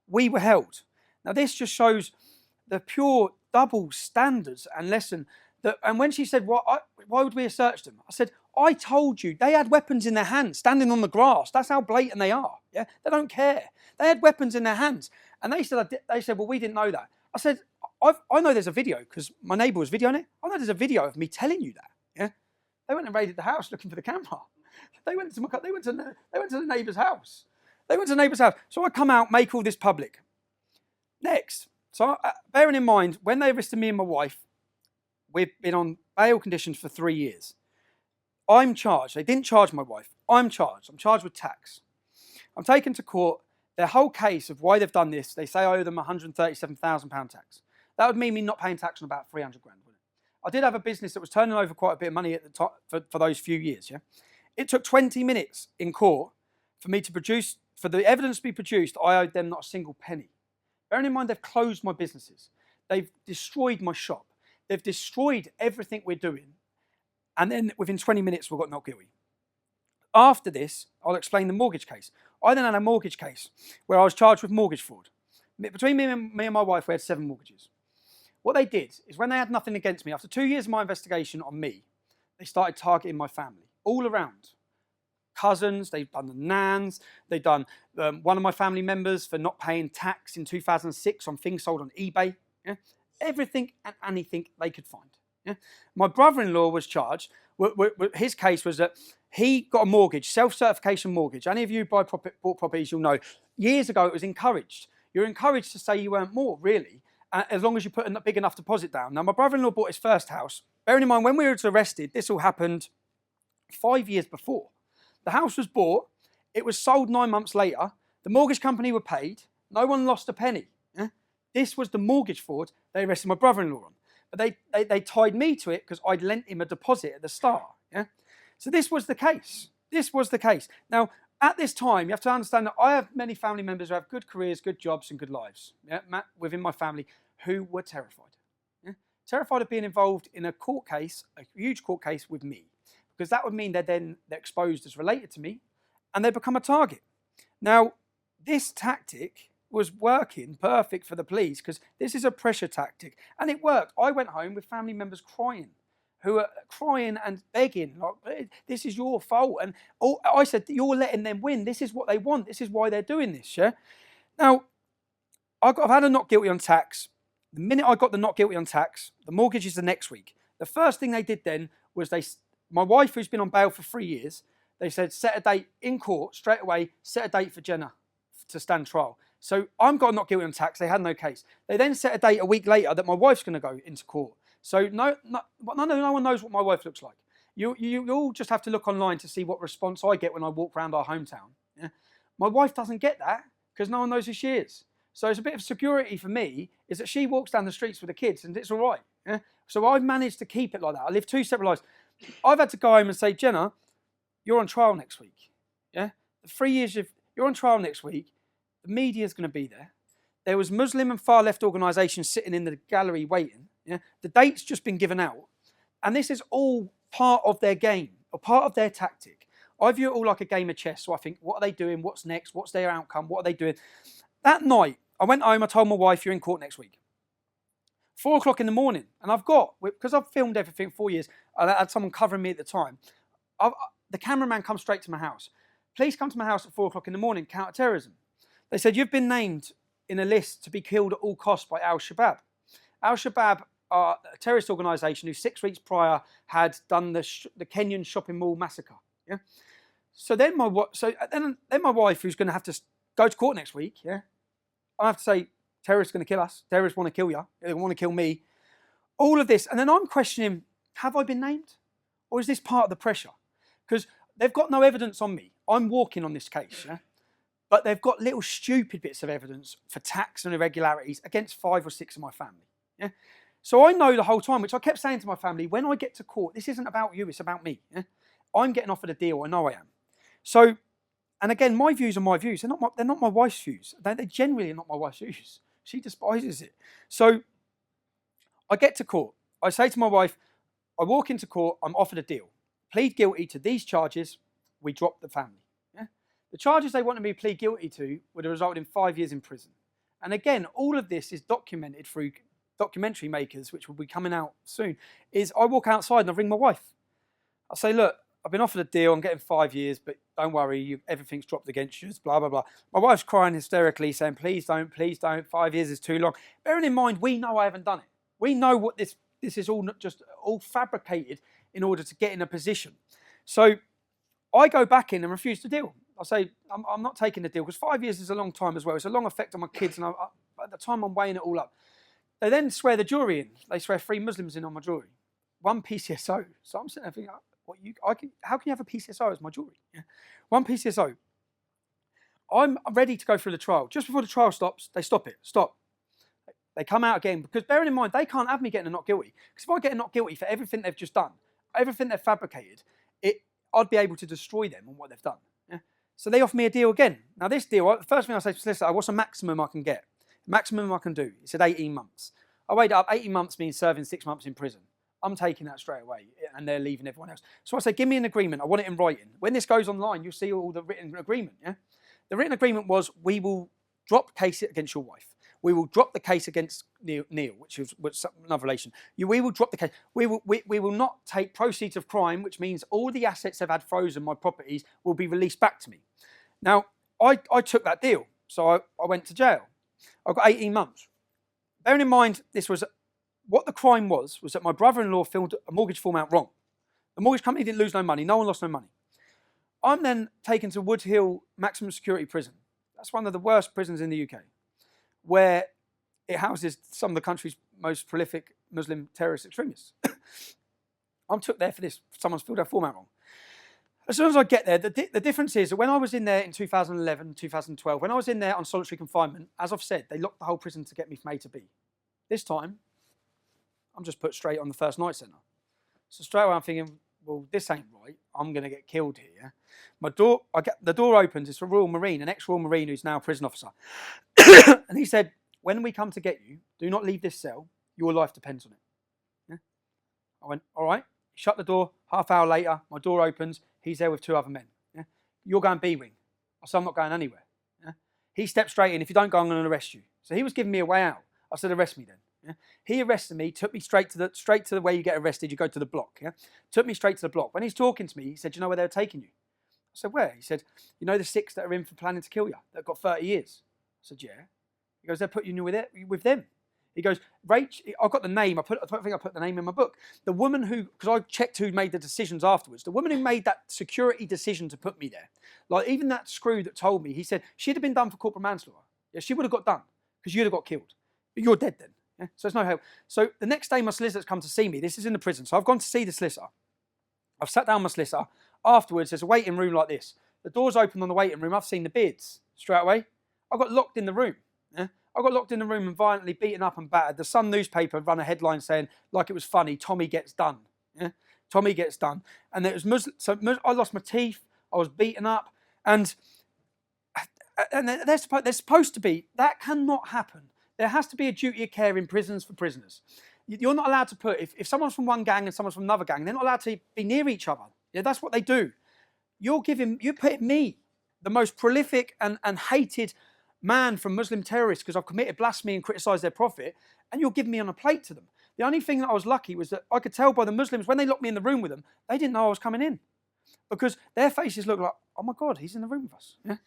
We were held. Now, this just shows the pure double standards and lesson. And when she said, why would we have searched them? I said, I told you, they had weapons in their hands, standing on the grass. That's how blatant they are. Yeah, they don't care. They had weapons in their hands. And they said, well, we didn't know that. I said, I know there's a video because my neighbour was videoing it. I know there's a video of me telling you that. Yeah, they went and raided the house looking for the camera. They went to the neighbour's house. So I come out, make all this public. Next, so bearing in mind, when they arrested me and my wife, we've been on bail conditions for 3 years. I'm charged. They didn't charge my wife. I'm charged. I'm charged with tax. I'm taken to court. Their whole case of why they've done this, they say I owe them £137,000 tax. That would mean me not paying tax on about 300 grand, wouldn't it? I did have a business that was turning over quite a bit of money at the top for those few years. Yeah, it took 20 minutes in court for me to produce, for the evidence to be produced. I owed them not a single penny. Bearing in mind, they've closed my businesses. They've destroyed my shop. They've destroyed everything we're doing. And then within 20 minutes, we got not guilty. After this, I'll explain the mortgage case. I then had a mortgage case where I was charged with mortgage fraud. Between me and my wife, we had 7 mortgages. What they did is when they had nothing against me, after 2 years of my investigation on me, they started targeting my family all around. Cousins, they've done the nans, they've done one of my family members for not paying tax in 2006 on things sold on eBay. Yeah? Everything and anything they could find. Yeah? My brother-in-law was charged. His case was that he got a mortgage, self-certification mortgage. Any of you bought properties, you'll know. Years ago, it was encouraged. You're encouraged to say you earned more, really, as long as you put a big enough deposit down. Now, my brother-in-law bought his first house. Bearing in mind, when we were arrested, this all happened 5 years before. The house was bought. It was sold 9 months later. The mortgage company were paid. No one lost a penny. Yeah? This was the mortgage fraud they arrested my brother-in-law on. But they tied me to it because I'd lent him a deposit at the start. Yeah? So this was the case. This was the case. Now, at this time, you have to understand that I have many family members who have good careers, good jobs, and good lives, yeah, within my family, who were terrified. Yeah? Terrified of being involved in a court case, a huge court case with me. Because that would mean they're exposed as related to me, and they become a target. Now, this tactic was working perfect for the police because this is a pressure tactic, and it worked. I went home with family members crying, who are crying and begging, like, this is your fault. And I said, you're letting them win. This is what they want. This is why they're doing this, yeah? Now, I've had a not guilty on tax. The minute I got the not guilty on tax, the mortgage is the next week. The first thing they did then was my wife, who's been on bail for 3 years, they said, set a date in court straight away, set a date for Jenna to stand trial. So I'm got not guilty on tax. They had no case. They then set a date a week later that my wife's going to go into court. So no one knows what my wife looks like. You all just have to look online to see what response I get when I walk around our hometown. Yeah? My wife doesn't get that because no one knows who she is. So it's a bit of security for me is that she walks down the streets with the kids and it's all right. Yeah? So I've managed to keep it like that. I live two separate lives. I've had to go home and say, Jenna, you're on trial next week. Yeah? The 3 years you're on trial next week. The media's going to be there. There was Muslim and far left organisations sitting in the gallery waiting. Yeah? The date's just been given out. And this is all part of their game, or part of their tactic. I view it all like a game of chess. So I think, what are they doing? What's next? What's their outcome? What are they doing? That night, I went home, I told my wife, you're in court next week. 4 o'clock in the morning. And because I've filmed everything for 4 years, I had someone covering me at the time. The cameraman comes straight to my house. Please come to my house at 4 o'clock in the morning, counter-terrorism. They said, you've been named in a list to be killed at all costs by Al-Shabaab. Al-Shabaab are a terrorist organisation who 6 weeks prior had done the Kenyan shopping mall massacre. Yeah. So then my wife, who's going to have to go to court next week, yeah, I have to say, terrorists going to kill us. Terrorists want to kill you. They want to kill me. All of this, and then I'm questioning: have I been named, or is this part of the pressure? Because they've got no evidence on me. I'm walking on this case, yeah. But they've got little stupid bits of evidence for tax and irregularities against 5 or 6 of my family. Yeah? So I know the whole time, which I kept saying to my family, when I get to court, this isn't about you, it's about me. Yeah? I'm getting offered a deal, I know I am. So, and again, my views are my views. They're not my wife's views. They're generally not my wife's views. She despises it. So I get to court. I say to my wife, I walk into court, I'm offered a deal. Plead guilty to these charges, we drop the family. The charges they wanted me to plead guilty to would have resulted in 5 years in prison. And again, all of this is documented through documentary makers, which will be coming out soon, is I walk outside and I ring my wife. I say, look, I've been offered a deal, I'm getting 5 years, but don't worry, everything's dropped against you, blah, blah, blah. My wife's crying hysterically, saying, please don't, 5 years is too long. Bearing in mind, we know I haven't done it. We know what this is all fabricated in order to get in a position. So I go back in and refuse to deal. I say, I'm not taking the deal, because 5 years is a long time as well. It's a long effect on my kids, and at the time I'm weighing it all up. They then swear the jury in. They swear 3 Muslims in on my jury. 1 PCSO. So I'm sitting there thinking, how can you have a PCSO as my jury? Yeah. 1 PCSO. I'm ready to go through the trial. Just before the trial stops, they stop it. Stop. They come out again, because bearing in mind, they can't have me getting a not guilty. Because if I get a not guilty for everything they've just done, everything they've fabricated, I'd be able to destroy them on what they've done. Yeah? So they offer me a deal again. Now this deal, the first thing I say to the solicitor, what's the maximum I can get? Maximum I can do. He said 18 months. I weighed it up. 18 months means serving 6 months in prison. I'm taking that straight away, and they're leaving everyone else. So I say, give me an agreement. I want it in writing. When this goes online, you'll see all the written agreement. Yeah, the written agreement was, we will drop case against your wife. We will drop the case against Neil, which was another relation. We will drop the case. We will not take proceeds of crime, which means all the assets I've had frozen, my properties, will be released back to me. Now, I took that deal, so I went to jail. I got 18 months. Bearing in mind, what the crime was that my brother-in-law filled a mortgage form out wrong. The mortgage company didn't lose no money. No one lost no money. I'm then taken to Wood Hill Maximum Security Prison. That's one of the worst prisons in the UK, where it houses some of the country's most prolific Muslim terrorist extremists. I'm took there for this. Someone's filled their form out wrong. As soon as I get there, the difference is that when I was in there in 2011, 2012, when I was in there on solitary confinement, as I've said, they locked the whole prison to get me from A to B. This time, I'm just put straight on the first night centre. So straight away I'm thinking, well, this ain't right. I'm going to get killed here. The door opens. It's a Royal Marine, an ex-Royal Marine who's now a prison officer. And he said, when we come to get you, do not leave this cell. Your life depends on it. Yeah? I went, all right. Shut the door. Half hour later, my door opens. He's there with 2 other men. Yeah? You're going B-wing. I said, I'm not going anywhere. Yeah? He stepped straight in. If you don't go, I'm going to arrest you. So he was giving me a way out. I said, arrest me then. Yeah? He arrested me, took me straight to the way you get arrested. You go to the block. Yeah? Took me straight to the block. When he's talking to me, he said, do you know where they were taking you? I said, where? He said, you know the 6 that are in for planning to kill you, that got 30 years? I said, yeah. He goes, they're putting you with them. He goes, Rach, I've got the name. I think I put the name in my book. The woman who, because I checked who made the decisions afterwards, the woman who made that security decision to put me there, like even that screw that told me, he said, she'd have been done for corporal manslaughter. Yeah, she would have got done because you'd have got killed. But you're dead then. Yeah? So there's no help. So the next day my solicitor's come to see me. This is in the prison. So I've gone to see the solicitor. I've sat down with my solicitor. Afterwards, there's a waiting room like this. The door's open on the waiting room. I've seen the beards straight away. I got locked in the room. Yeah? I got locked in the room and violently beaten up and battered. The Sun newspaper ran a headline saying, like it was funny, Tommy gets done. Yeah? Tommy gets done. And it was Muslim. So I lost my teeth. I was beaten up. And they're supposed to be, that cannot happen. There has to be a duty of care in prisons for prisoners. You're not allowed to put, if someone's from one gang and someone's from another gang, they're not allowed to be near each other. Yeah, that's what they do. You're putting me, the most prolific and hated man from Muslim terrorists, because I've committed blasphemy and criticised their prophet, and you're giving me on a plate to them. The only thing that I was lucky was that I could tell by the Muslims, when they locked me in the room with them, they didn't know I was coming in. Because their faces looked like, oh my God, he's in the room with us. Yeah?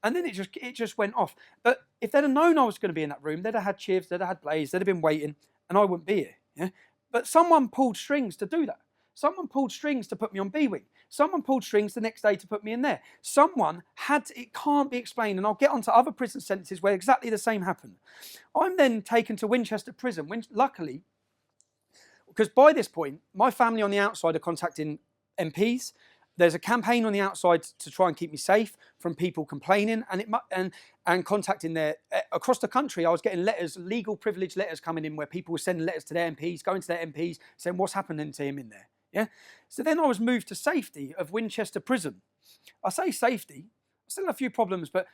And then it just went off. But if they'd have known I was going to be in that room, they'd have had Chivs, they'd have had Blaze, they'd have been waiting, and I wouldn't be here. Yeah? But someone pulled strings to do that. Someone pulled strings to put me on B-Wing. Someone pulled strings the next day to put me in there. Someone had to, it can't be explained, and I'll get onto other prison sentences where exactly the same happened. I'm then taken to Winchester Prison, luckily, because by this point, my family on the outside are contacting MPs. There's a campaign on the outside to try and keep me safe from people complaining and contacting across the country. I was getting letters, legal privilege letters coming in where people were sending letters to their MPs, going to their MPs, saying what's happening to him in there. Yeah. So then I was moved to safety of Winchester Prison. I say safety. I still have a few problems, but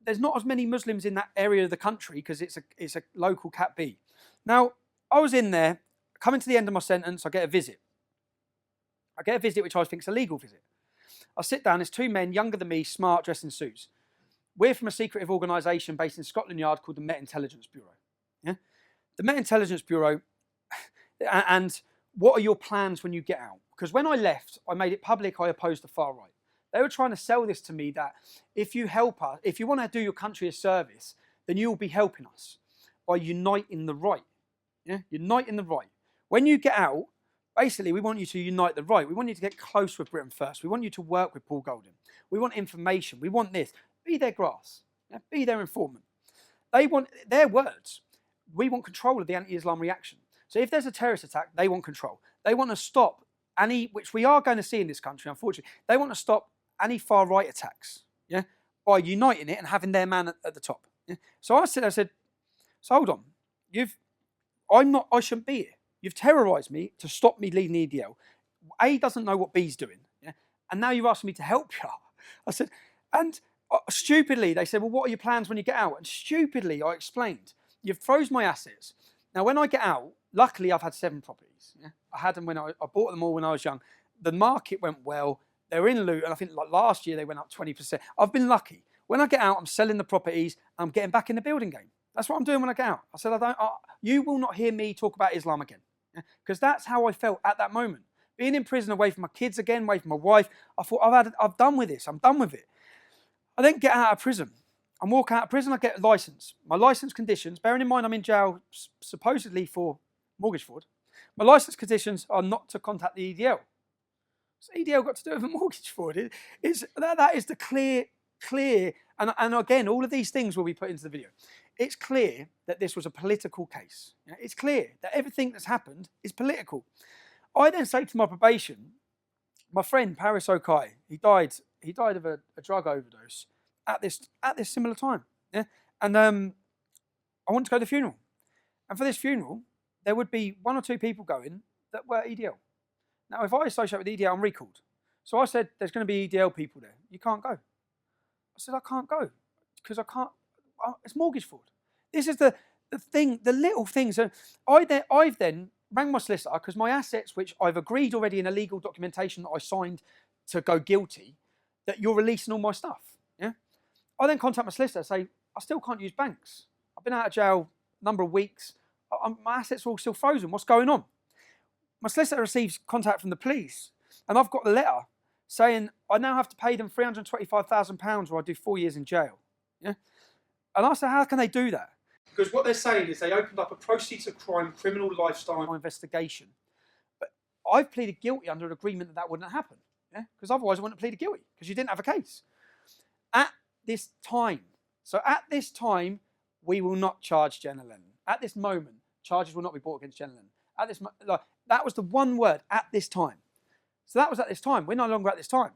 there's not as many Muslims in that area of the country because it's a local Cat B. Now I was in there, coming to the end of my sentence. I get a visit. Which I think is a legal visit. I sit down, there's two men, younger than me, smart, dressed in suits. We're from a secretive organisation based in Scotland Yard called the Met Intelligence Bureau. Yeah? The Met Intelligence Bureau, and what are your plans when you get out? Because when I left, I made it public I opposed the far right. They were trying to sell this to me that if you help us, if you want to do your country a service, then you'll be helping us by uniting the right. Yeah? Uniting the right. When you get out, basically, we want you to unite the right. We want you to get close with Britain First. We want you to work with Paul Golding. We want information. We want this. Be their grass. Yeah? Be their informant. They want their words. We want control of the anti-Islam reaction. So if there's a terrorist attack, they want control. They want to stop any, which we are going to see in this country, unfortunately. They want to stop any far-right attacks, yeah, by uniting it and having their man at the top. Yeah? So I said, so hold on. I shouldn't be here. You've terrorised me to stop me leading the EDL. A doesn't know what B's doing, yeah? And now you're asking me to help you. I said, and stupidly, they said, well, what are your plans when you get out? And stupidly, I explained, you've froze my assets. Now, when I get out, luckily, I've had 7 properties. Yeah? I had them when I bought them all when I was young. The market went well. They were in loot, and I think like last year, they went up 20%. I've been lucky. When I get out, I'm selling the properties. I'm getting back in the building game. That's what I'm doing when I get out. I said, you will not hear me talk about Islam again. Because that's how I felt at that moment. Being in prison away from my kids again, away from my wife, I thought, I've done with this. I'm done with it. I then get out of prison. I walk out of prison, I get a licence. My licence conditions, bearing in mind I'm in jail supposedly for mortgage fraud, my licence conditions are not to contact the EDL. So EDL got to do with a mortgage fraud. That is the clear, and again, all of these things will be put into the video. It's clear that this was a political case. It's clear that everything that's happened is political. I then say to my probation, my friend Paris Okai, he died of a drug overdose at this similar time. Yeah? And I wanted to go to the funeral. And for this funeral, there would be 1 or 2 people going that were EDL. Now, if I associate with EDL, I'm recalled. So I said, there's going to be EDL people there. You can't go. I said, I can't go because I can't. It's mortgage fraud. This is the thing, the little things. I've then rang my solicitor because my assets, which I've agreed already in a legal documentation that I signed to go guilty, that you're releasing all my stuff. Yeah. I then contact my solicitor and say, I still can't use banks. I've been out of jail a number of weeks. My assets are all still frozen. What's going on? My solicitor receives contact from the police, and I've got the letter saying I now have to pay them £325,000 or I do 4 years in jail. Yeah. And I said, how can they do that? Because what they're saying is they opened up a proceeds of crime criminal lifestyle investigation. But I've pleaded guilty under an agreement that wouldn't happen. Yeah? Because otherwise I wouldn't have pleaded guilty because you didn't have a case. At this time, we will not charge Jenna Lennon. At this moment, charges will not be brought against Jenna Lennon. That was the one word, at this time. So that was at this time. We're no longer at this time.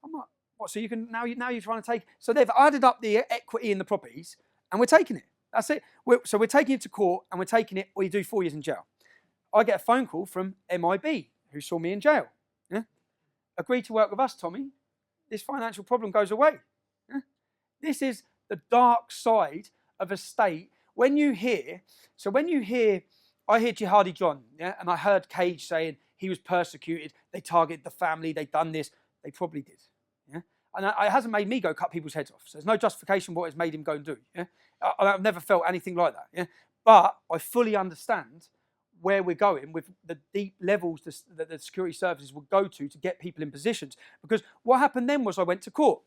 I'm like, what? So you can now you're trying to take. So they've added up the equity in the properties, and we're taking it. That's it. So we're taking it to court, and we're taking it, or you do 4 years in jail. I get a phone call from MIB, who saw me in jail. Yeah? Agree to work with us, Tommy. This financial problem goes away. Yeah? This is the dark side of a state. I hear Jihadi John, yeah, and I heard Cage saying he was persecuted, they targeted the family, they done this. They probably did. Yeah? And it hasn't made me go cut people's heads off. So there's no justification what it's made him go and do. Yeah? I've never felt anything like that. Yeah? But I fully understand where we're going with the deep levels that the security services would go to get people in positions. Because what happened then was I went to court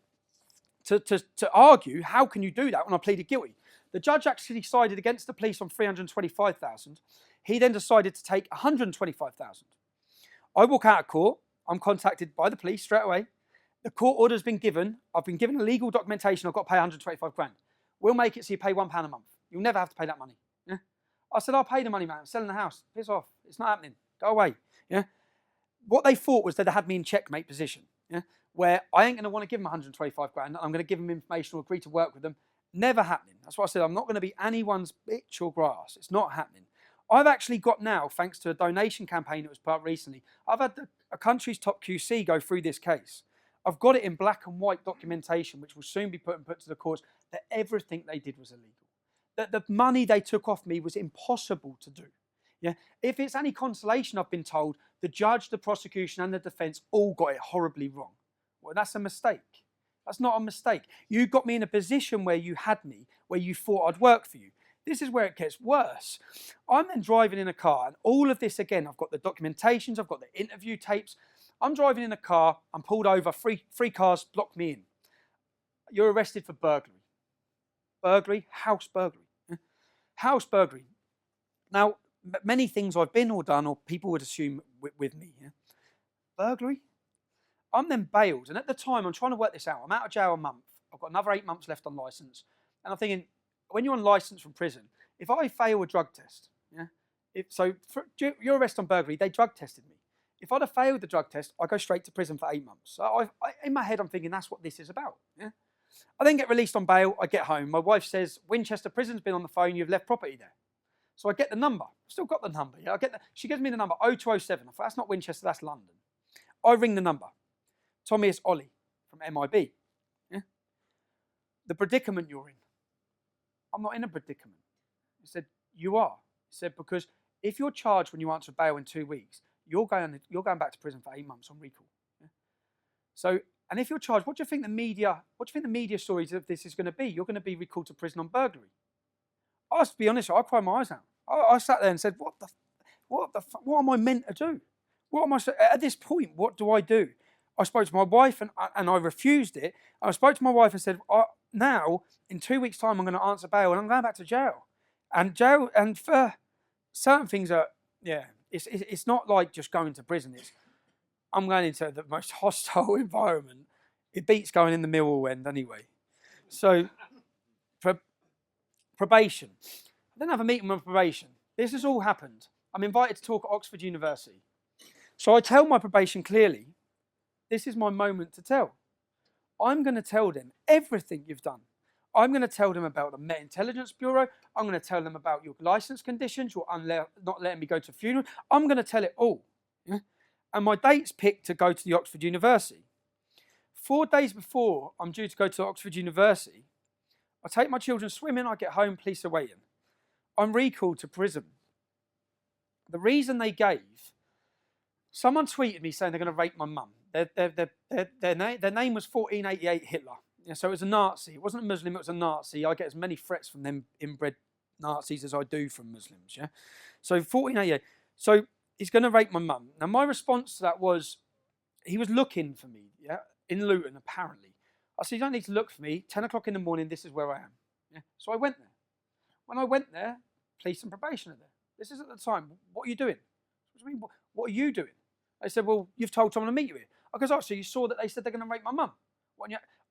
to argue, how can you do that when I pleaded guilty? The judge actually sided against the police on 325,000. He then decided to take 125,000. I walk out of court. I'm contacted by the police straight away. The court order's been given. I've been given a legal documentation. I've got to pay 125 grand. We'll make it so you pay £1 a month. You'll never have to pay that money. Yeah? I said, I'll pay the money, man. I'm selling the house. Piss off. It's not happening. Go away. Yeah? What they thought was that they had me in checkmate position, yeah? Where I ain't going to want to give them 125 grand. I'm going to give them information or agree to work with them. Never happening. That's why I said I'm not going to be anyone's bitch or grass. It's not happening. I've actually got now, thanks to a donation campaign that was put up recently, I've had a country's top QC go through this case. I've got it in black and white documentation, which will soon be put to the courts, that everything they did was illegal. That the money they took off me was impossible to do. Yeah? If it's any consolation, I've been told, the judge, the prosecution, and the defence all got it horribly wrong. Well, that's a mistake. That's not a mistake. You got me in a position where you had me, where you thought I'd work for you. This is where it gets worse. I'm then driving in a car, and all of this again, I've got the documentations, I've got the interview tapes. I'm driving in a car, I'm pulled over, three cars block me in. You're arrested for burglary. Burglary, house burglary. House burglary. Now, many things I've been or done, or people would assume with me. Yeah? Burglary? I'm then bailed, and at the time, I'm trying to work this out. I'm out of jail a month. I've got another 8 months left on licence. And I'm thinking, when you're on licence from prison, if I fail a drug test, yeah, for your arrest on burglary, they drug tested me. If I'd have failed the drug test, I go straight to prison for 8 months. So in my head, I'm thinking that's what this is about. Yeah. I then get released on bail. I get home. My wife says, Winchester Prison's been on the phone. You've left property there. So I get the number. I've still got the number. Yeah. She gives me the number 0207. I thought, that's not Winchester. That's London. I ring the number. Tommy, it's Ollie from MIB. Yeah. The predicament you're in. I'm not in a predicament. He said, you are. He said, because if you're charged when you answer bail in 2 weeks, you're going back to prison for 8 months on recall. Yeah? So, and if you're charged, what do you think the media stories of this is going to be? You're going to be recalled to prison on burglary. I have to be honest, I cried my eyes out. I sat there and said, what am I meant to do? At this point, what do I do? I spoke to my wife and I refused it. I spoke to my wife and said, now, in 2 weeks' time, I'm going to answer bail and I'm going back to jail. And for certain things it's not like just going to prison. I'm going into the most hostile environment. It beats going in the Millwall end anyway. So, probation. I then have a meeting with probation. This has all happened. I'm invited to talk at Oxford University. So I tell my probation clearly, this is my moment to tell. I'm going to tell them everything you've done. I'm going to tell them about the Met Intelligence Bureau. I'm going to tell them about your licence conditions, your not letting me go to a funeral. I'm going to tell it all. Yeah? And my date's picked to go to the Oxford University. 4 days before I'm due to go to Oxford University, I take my children swimming, I get home, police are waiting. I'm recalled to prison. The reason they gave, someone tweeted me saying they're going to rape my mum. Their name was 1488 Hitler. Yeah, so it was a Nazi. It wasn't a Muslim, it was a Nazi. I get as many threats from them inbred Nazis as I do from Muslims. Yeah. So 1488. So he's going to rape my mum. Now my response to that was, he was looking for me, yeah, in Luton apparently. I said, you don't need to look for me. 10 o'clock in the morning, this is where I am. Yeah. So I went there. When I went there, police and probation are there. This is at the time. What are you doing? What are you doing? They said, well, you've told someone to meet you here. I goes, oh, so you saw that they said they're going to rape my mum?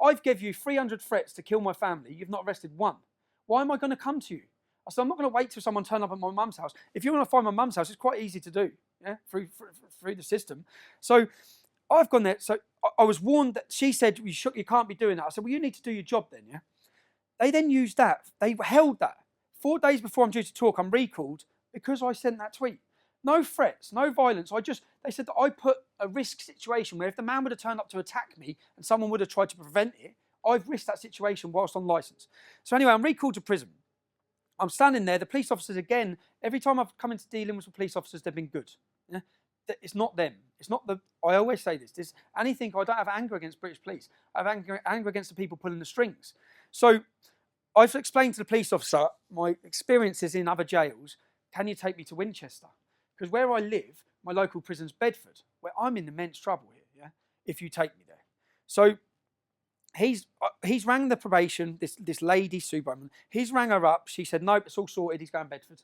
I've given you 300 threats to kill my family. You've not arrested one. Why am I going to come to you? I said, I'm not going to wait till someone turns up at my mum's house. If you want to find my mum's house, it's quite easy to do. through the system. So I've gone there. So I was warned that she said, you can't be doing that. I said, well, you need to do your job then, yeah? They then used that. They held that. 4 days before I'm due to talk, I'm recalled because I sent that tweet. No threats, no violence. They said that I put a risk situation where if the man would have turned up to attack me and someone would have tried to prevent it, I've risked that situation whilst on licence. So anyway, I'm recalled to prison. I'm standing there. The police officers, again, every time I've come into dealings with police officers, they've been good. Yeah? It's not them. It's not the. I always say this. Anything. I don't have anger against British police. I have anger against the people pulling the strings. So I've explained to the police officer my experiences in other jails. Can you take me to Winchester? Because where I live, my local prison's Bedford, where I'm in immense trouble here. Yeah, if you take me there. So he's rang the probation. This lady, Sue Bowman. He's rang her up. She said, nope, it's all sorted. He's going to Bedford.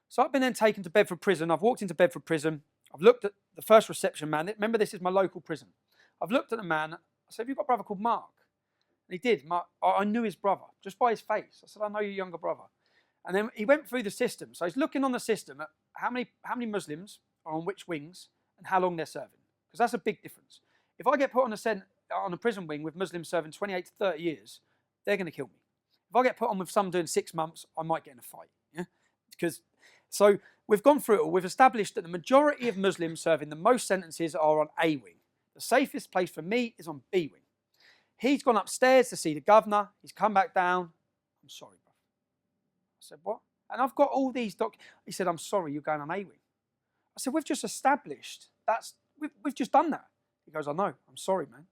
So I've been then taken to Bedford prison. I've walked into Bedford prison. I've looked at the first reception man. Remember, this is my local prison. I've looked at the man. I said, have you got a brother called Mark? And he did. I knew his brother just by his face. I said, I know your younger brother. And then he went through the system. So he's looking on the system at how many Muslims are on which wings and how long they're serving. Because that's a big difference. If I get put on a prison wing with Muslims serving 28 to 30 years, they're going to kill me. If I get put on with some doing 6 months, I might get in a fight. Yeah? So we've gone through it all. We've established that the majority of Muslims serving the most sentences are on A wing. The safest place for me is on B wing. He's gone upstairs to see the governor. He's come back down. I'm sorry, bro. I said, what? And I've got all these He said, I'm sorry, you're going on A wing. I said, we've just established we've just done that. He goes, I know. I'm sorry, man.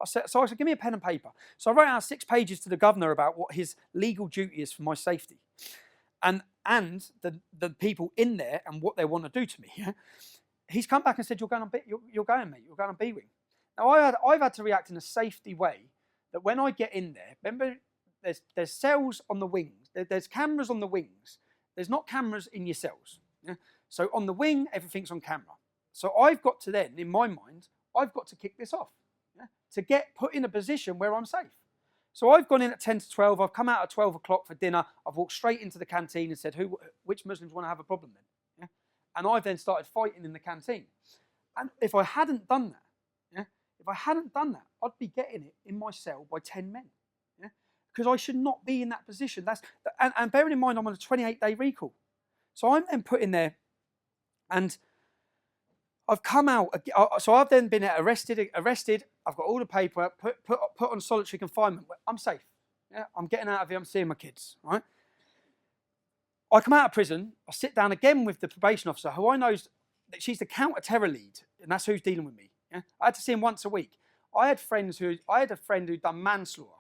I said, give me a pen and paper. So I wrote out 6 pages to the governor about what his legal duty is for my safety. And the people in there and what they want to do to me. Yeah? He's come back and said, you're going, mate. You're going on B wing. Now I've had to react in a safety way that when I get in there, remember, there's cells on the wings. There's cameras on the wings. There's not cameras in your cells. Yeah? So on the wing, everything's on camera. So I've got to then, in my mind, I've got to kick this off, yeah? To get put in a position where I'm safe. So I've gone in at 10 to 12. I've come out at 12 o'clock for dinner. I've walked straight into the canteen and said, which Muslims want to have a problem then? Yeah? And I've then started fighting in the canteen. And if I hadn't done that, I'd be getting it in my cell by 10 men. Yeah? Because I should not be in that position. And bearing in mind, I'm on a 28-day recall. So I'm then put in there, and I've come out. So I've then been arrested. I've got all the paper, put on solitary confinement. I'm safe. Yeah? I'm getting out of here. I'm seeing my kids. Right? I come out of prison. I sit down again with the probation officer, who I know that she's the counter-terror lead, and that's who's dealing with me. Yeah? I had to see him once a week. I had a friend who'd done manslaughter,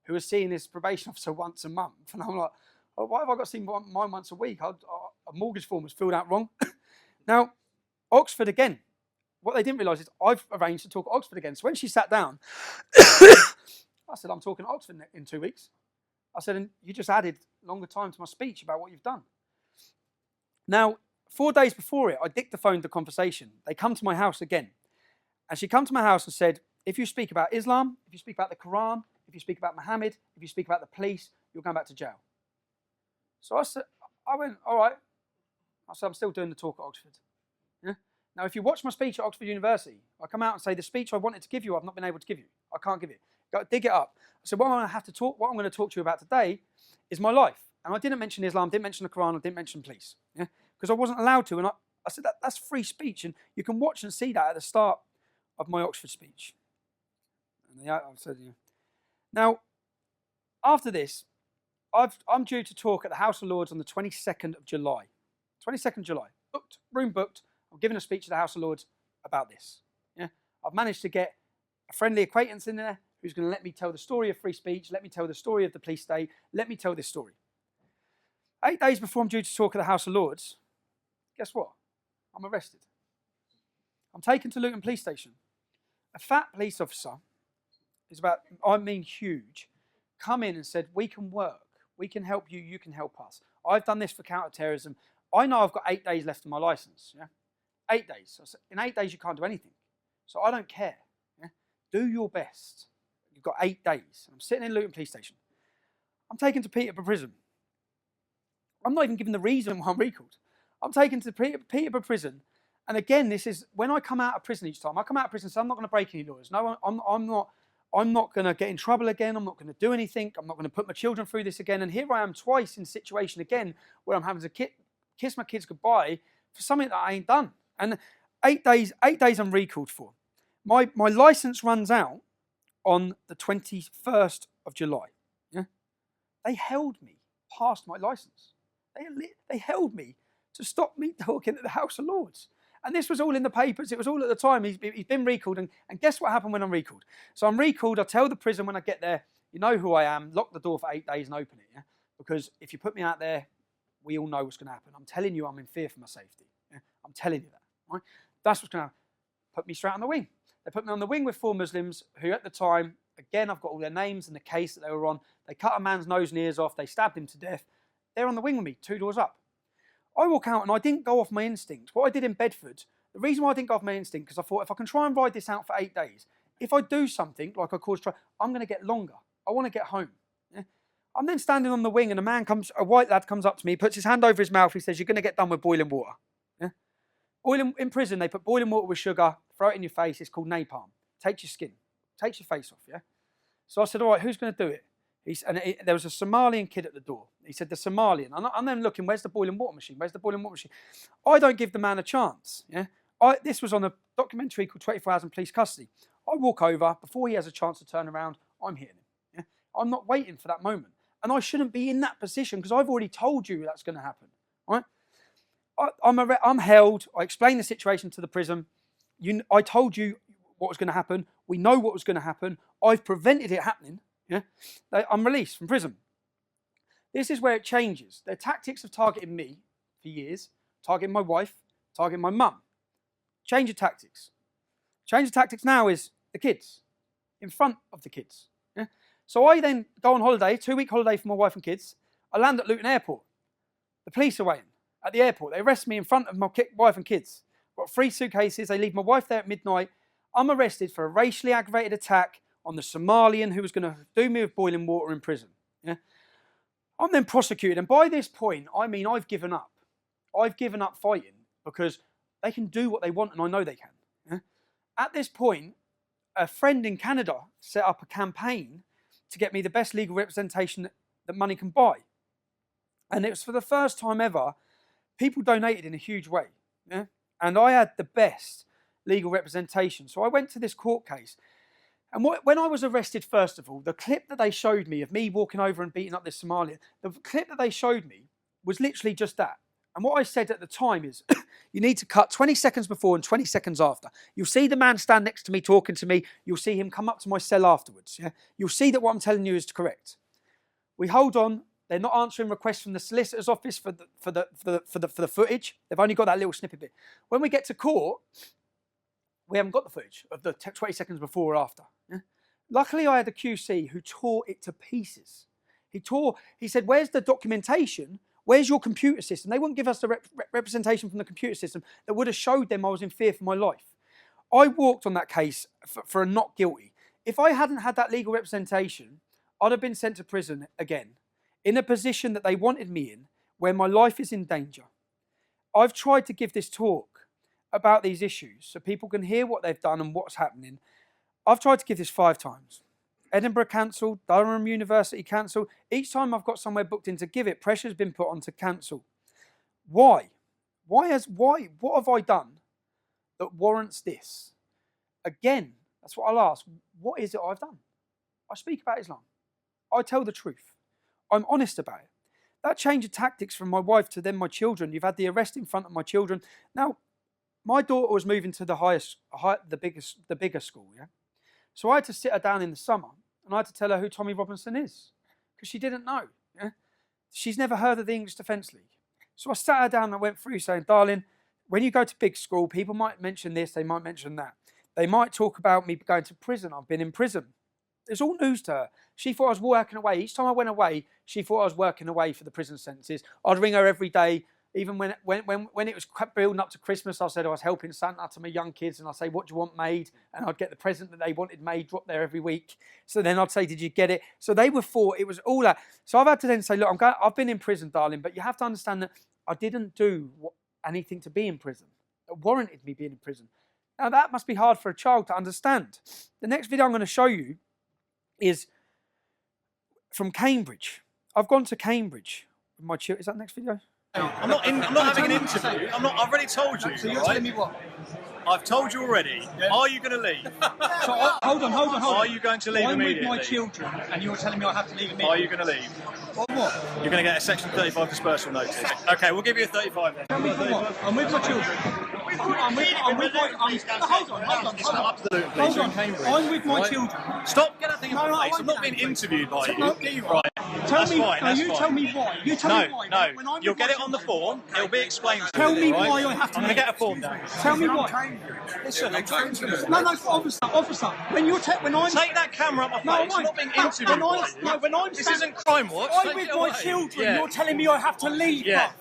who was seeing this probation officer once a month, and I'm like, oh, why have I got to see mine once a week? A mortgage form was filled out wrong. Now, Oxford again. What they didn't realise is I've arranged to talk at Oxford again. So when she sat down, I said, I'm talking at Oxford in 2 weeks. I said, and you just added longer time to my speech about what you've done. Now, 4 days before it, I dictaphoned the conversation. They come to my house again. And she come to my house and said, if you speak about Islam, if you speak about the Quran, if you speak about Muhammad, if you speak about the police, you're going back to jail. So I went, all right. I said, I'm still doing the talk at Oxford. Yeah? Now, if you watch my speech at Oxford University, I come out and say, the speech I wanted to give you, I've not been able to give you. I can't give it. Go dig it up. So what I'm going to talk to you about today is my life. And I didn't mention Islam, didn't mention the Quran, I didn't mention police. Yeah? Because I wasn't allowed to. And I said, that's free speech. And you can watch and see that at the start of my Oxford speech. And I said, yeah. Now, after this, I'm due to talk at the House of Lords on the 22nd of July. 22nd of July. Room booked. I'm giving a speech at the House of Lords about this. Yeah? I've managed to get a friendly acquaintance in there who's going to let me tell the story of free speech, let me tell the story of the police state, let me tell this story. 8 days before I'm due to talk at the House of Lords, guess what? I'm arrested. I'm taken to Luton Police Station. A fat police officer, huge, come in and said, we can work, we can help you, you can help us. I've done this for counter-terrorism. I know I've got 8 days left of my licence. Yeah? 8 days. So in 8 days, you can't do anything. So I don't care. Yeah? Do your best. You've got 8 days. I'm sitting in Luton Police Station. I'm taken to Peterborough Prison. I'm not even given the reason why I'm recalled. I'm taken to Peterborough Prison, And again, this is when I come out of prison each time. I come out of prison, so I'm not going to break any laws. No, I'm not going to get in trouble again. I'm not going to do anything. I'm not going to put my children through this again. And here I am twice in a situation again where I'm having to kiss my kids goodbye for something that I ain't done. And 8 days I'm recalled for. My license runs out on the 21st of July. Yeah? They held me past my license. They held me to stop me talking at the House of Lords. And this was all in the papers. It was all at the time. He's been recalled. And guess what happened when I'm recalled? So I'm recalled. I tell the prison when I get there, you know who I am, lock the door for 8 days and open it. Yeah? Because if you put me out there, we all know what's going to happen. I'm telling you, I'm in fear for my safety. Yeah? I'm telling you that. Right? That's what's going to happen. Put me straight on the wing. They put me on the wing with 4 Muslims who at the time, again, I've got all their names and the case that they were on. They cut a man's nose and ears off. They stabbed him to death. They're on the wing with me, 2 doors up. I walk out and I didn't go off my instinct. What I did in Bedford, the reason why I didn't go off my instinct, because I thought if I can try and ride this out for 8 days, if I do something like I caused trouble, I'm going to get longer. I want to get home. Yeah? I'm then standing on the wing and a white lad comes up to me, puts his hand over his mouth, he says, you're going to get done with boiling water. Yeah? In prison, they put boiling water with sugar, throw it in your face, it's called napalm. Takes your skin, takes your face off, yeah? So I said, all right, who's going to do it? There was a Somalian kid at the door. He said, the Somalian. I'm then looking, where's the boiling water machine? Where's the boiling water machine? I don't give the man a chance. Yeah, this was on a documentary called 24 Hours in Police Custody. I walk over, before he has a chance to turn around, I'm hitting him. Yeah? I'm not waiting for that moment. And I shouldn't be in that position because I've already told you that's going to happen. Right? I'm held. I explained the situation to the prison. I told you what was going to happen. We know what was going to happen. I've prevented it happening. Yeah, I'm released from prison. This is where it changes. Their tactics have targeted me for years, targeting my wife, targeting my mum. Change of tactics. Change of tactics now is the kids, in front of the kids. Yeah? So I then go on holiday, 2-week holiday for my wife and kids. I land at Luton Airport. The police are waiting at the airport. They arrest me in front of my wife and kids. Got 3 suitcases. They leave my wife there at midnight. I'm arrested for a racially aggravated attack on the Somalian who was going to do me with boiling water in prison. Yeah? I'm then prosecuted, and by this point, I mean I've given up. I've given up fighting because they can do what they want, and I know they can. Yeah? At this point, a friend in Canada set up a campaign to get me the best legal representation that money can buy. And it was for the first time ever, people donated in a huge way. Yeah? And I had the best legal representation. So I went to this court case. And when I was arrested, first of all, the clip that they showed me of me walking over and beating up this Somalian, the clip that they showed me was literally just that. And what I said at the time is, you need to cut 20 seconds before and 20 seconds after. You'll see the man stand next to me talking to me. You'll see him come up to my cell afterwards. Yeah? You'll see that what I'm telling you is correct. We hold on. They're not answering requests from the solicitor's office for the footage. They've only got that little snippet bit. When we get to court, we haven't got the footage of the 20 seconds before or after. Yeah? Luckily, I had a QC who tore it to pieces. He said, where's the documentation? Where's your computer system? They wouldn't give us the representation from the computer system that would have showed them I was in fear for my life. I walked on that case for a not guilty. If I hadn't had that legal representation, I'd have been sent to prison again, in a position that they wanted me in, where my life is in danger. I've tried to give this talk about these issues so people can hear what they've done and what's happening. I've tried to give this 5 times. Edinburgh cancelled, Durham University cancelled. Each time I've got somewhere booked in to give it, pressure's been put on to cancel. Why? What have I done that warrants this? Again, that's what I'll ask. What is it I've done? I speak about Islam. I tell the truth. I'm honest about it. That change of tactics from my wife to then my children. You've had the arrest in front of my children. Now, my daughter was moving to the bigger school, yeah? So I had to sit her down in the summer and I had to tell her who Tommy Robinson is because she didn't know, yeah? She's never heard of the English Defence League. So I sat her down and I went through saying, darling, when you go to big school, people might mention this, they might mention that. They might talk about me going to prison. I've been in prison. It's all news to her. She thought I was working away. Each time I went away, she thought I was working away for the prison sentences. I'd ring her every day. Even when it was building up to Christmas, I said I was helping Santa to my young kids, and I'd say, what do you want made? And I'd get the present that they wanted made, dropped there every week. So then I'd say, did you get it? So they were thought it was all that. So I've had to then say, look, I've been in prison, darling, but you have to understand that I didn't do anything to be in prison. warranted me being in prison. Now, that must be hard for a child to understand. The next video I'm going to show you is from Cambridge. I've gone to Cambridge with my children. Is that the next video? I'm not having an interview. I've already told you. So you're telling me what? I've told you already. Yeah. Are you going to leave? So hold on. Are you going to leave immediately? I'm with my children, and you're telling me I have to leave immediately. Are you going to leave? Or what? You're going to get a Section 35 dispersal notice. Okay, we'll give you a 35 then. Tell me for what? I'm with my children. I'm with my children. Stop, get that thing in my face. I'm not being interviewed by you. Right. Tell me why. You tell me why. No, you'll get it on the form. It'll be explained to you. Tell me why I have to. I'm going to get a form down. Tell me why. Listen, No, officer. When I'm take that camera off my face. I'm not being interviewed by you. This isn't Crime Watch. I'm with my children. You're telling me I have to leave. Yeah.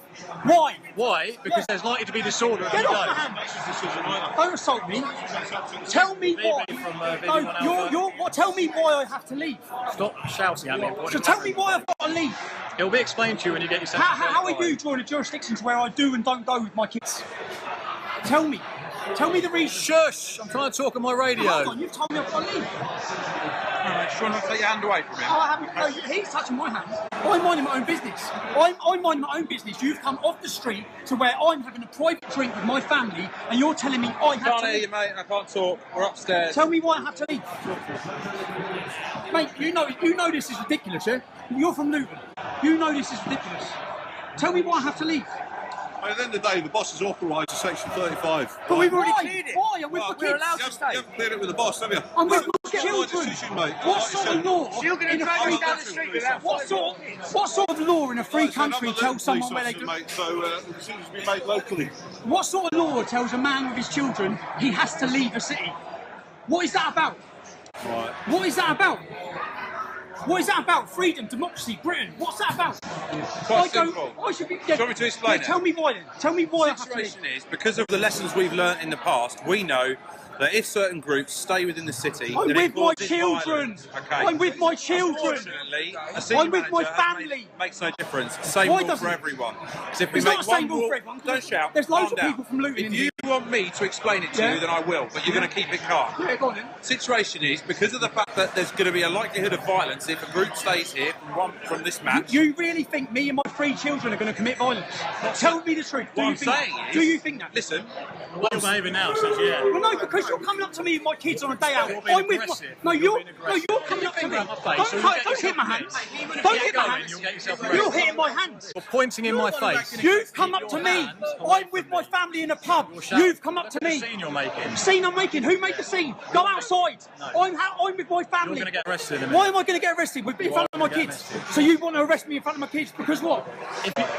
Why? Why? Because there's likely to be disorder if you Get go. off my hand. Don't assault me. Tell me why. Tell me why I have to leave. Stop shouting at me. So tell me why I've got to leave. It'll be explained to you when you get your Section 35. How are you drawing a jurisdiction to where I do and don't go with my kids? Tell me. Tell me the reason. Shush! I'm trying to talk on my radio. Hold on, you've told me I've got to leave. Just trying to take your hand away from him. No, he's touching my hand. I'm minding my own business. I'm minding my own business. You've come off the street to where I'm having a private drink with my family, and you're telling me I have to leave. Can't hear you, mate. I can't talk. We're upstairs. Tell me why I have to leave. Mate, you know this is ridiculous, yeah? You're from Luton. You know this is ridiculous. Tell me why I have to leave. At the end of the day, the boss has authorised a Section 35. But we've already cleared it. Why? I'm with my kids. You haven't cleared it with the boss, have you? I'm with my It's not my children. decision, mate. What sort of law? You're going to drag me down the street without What sort of law in a free country tells someone where they can... Mate, so the decisions will be made locally. What sort of law tells a man with his children he has to leave a city? What is that about? Right. What is that about? What is that about? Freedom, democracy, Britain. What's that about? Quite simple. I should be. Do you want me to explain it? Tell me why then. Tell me why I The have to leave. situation is, because of the lessons we've learnt in the past, we know that if certain groups stay within the city, I'm then with it my causes children. violence. Okay. I'm with my children. Unfortunately, a city I'm with my manager family. makes no difference. Same Why rule doesn't for it? everyone. So if we It's make not the same one rule rule, for everyone. don't shout. There's loads calm of down. people from Luton If in you want me to explain it to Yeah. you, then I will. But you're going to keep it calm. Yeah, go on then. Situation is, because of the fact that there's going to be a likelihood of violence if a group stays here from this match. You really think me and my 3 children are going to commit violence? Tell me the truth. What I'm saying is, do you think that? Listen, What you're behaving now says yeah. Well, no, because you're coming up to me and my kids on a day out. You're being I'm with aggressive. No, You're you're being aggressive. coming up to me. Finger at my face, so you'll get Don't hit my yourself hands. arrested. Don't Get hit my going, hands. you'll get yourself You're arrested. hitting my hands. You're pointing in my face. You've come up to me. I'm with my family in a pub. You've come up to Look at me. the scene you're making. Scene I'm making. Who made the scene? Go outside. I'm with my You're family. going to get arrested in a minute. Why am I going to get arrested in front of my gonna get kids? arrested. So you want to arrest me in front of my kids because what?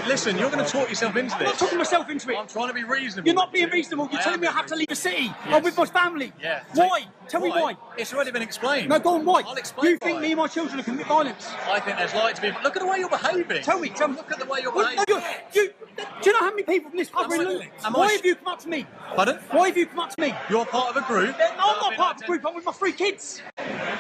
Listen, you're going to talk yourself into I'm not this. talking myself into it. I'm trying to be reasonable. You're not with being you. reasonable. You're I telling am me I being have to leave the city. Yes. I'm with my family. Yeah. Why? Tell me why. It's already been explained. No, go on, why? I'll explain You think why. me and my children are committing violence? I think there's likely to be. Look at the way you're behaving. Tell me. Look at the way you're Well, behaving. no, do you know how many people from this pub are in Luton? Why have you come up to me? Pardon? Why have you come up to me? You're part of a group. No, I'm not part of the group. I'm with my 3 kids.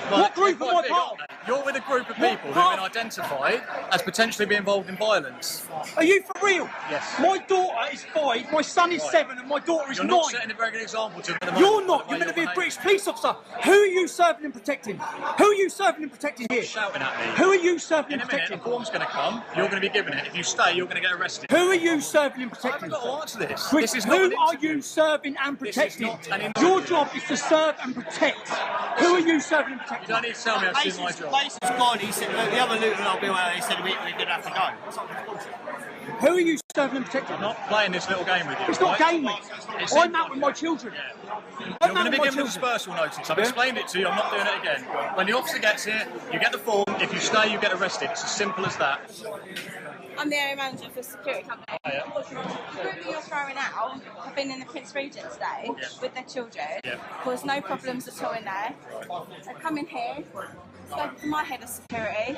What group am I part of? You're with a group of What people who've part? been identified as potentially being involved in violence. Are you for real? Yes. My daughter is 5, my son is 7, and my daughter is You're 9. not setting a very good example to them at the You're moment, not. the way You're meant to be a behaving. British police officer. Who are you serving and protecting? Who are you serving and protecting here? Shouting at me. Who are you serving In and a minute, a protecting? form's going to come. You're going to be given it. If you stay, you're going to get arrested. Who are you serving and I protecting? haven't got to answer this. Chris, This is not who an are interview. you serving and This is protecting? not an interview. Your job is to serve and protect. Who are you serving and You protecting? don't need to tell me how to do my job. Mason's gone. He said, look, the other Luton I'll be well. He said we're going to have to go. Who are you serving and protecting? I'm not playing this little game with you. It's not a game, mate. It's I'm out with my children. You're I'm going out to with be my given a children. dispersal notice. I've explained it to you. I'm not doing it again. When the officer gets here, you get the form. If you stay, you get arrested. It's as simple as that. I'm the area manager for a security company. Oh, yeah. The group that you're throwing out have been in the Prince Regent today Yeah. with their children. Yeah. Caused no problems at all in there. They've come in here, spoken to my head of security.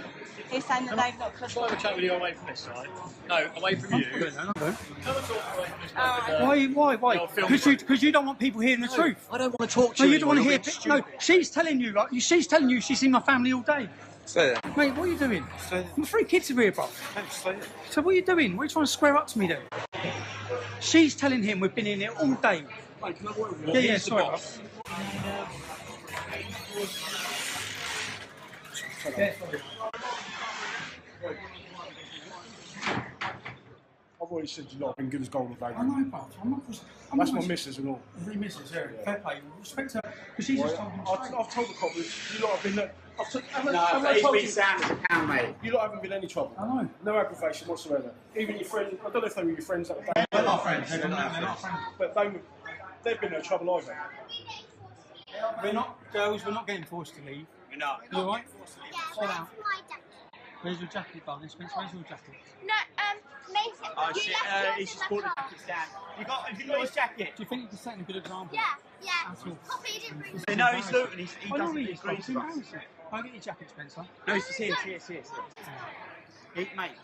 He's saying that they've not Shall I have a chat with you away from this side? No, away from you. Come and talk away from this side. Why? I'll film Because you don't want people hearing the truth. I don't want to talk to No, you. you don't want to anymore. hear. You're being No, stupid. she's telling you. Like, she's telling you she's seen my family all day. stay there. Mate, what are you doing? Stay there. My 3 kids are here, bro. Stay there. So what are you doing? What are you trying to square up to me then? She's telling him we've been in here all day. Yeah, sorry, bro. I've already said you're not been good as gold all day. I know, bro. That's my missus and all. Really misses her. Fair play. Respect her. Because she's just told me I've told the coppers, you lot have been. He's been sound as a can, mate. You lot haven't been any trouble. I know. No aggravation whatsoever. Even your friends, I don't know if they were your friends at the time. They're not friends. They're not friends. But they've been no trouble either. We're not, girls, we're not getting forced to leave. We're not. You alright? Yeah, where's my jacket? Where's your jacket, darling? Spencer, where's your jacket? No, Mason. Oh you shit, left it he's just in brought the the car. jackets down. Have you got his jacket? Do you think you can set a good example? Yeah, yeah. That's all. Poppy didn't bring No, he's Luton. He I know doesn't he agree is, bro. to It's us. embarrassing. I'll get your jacket, Spencer. No, he's just here. Mate,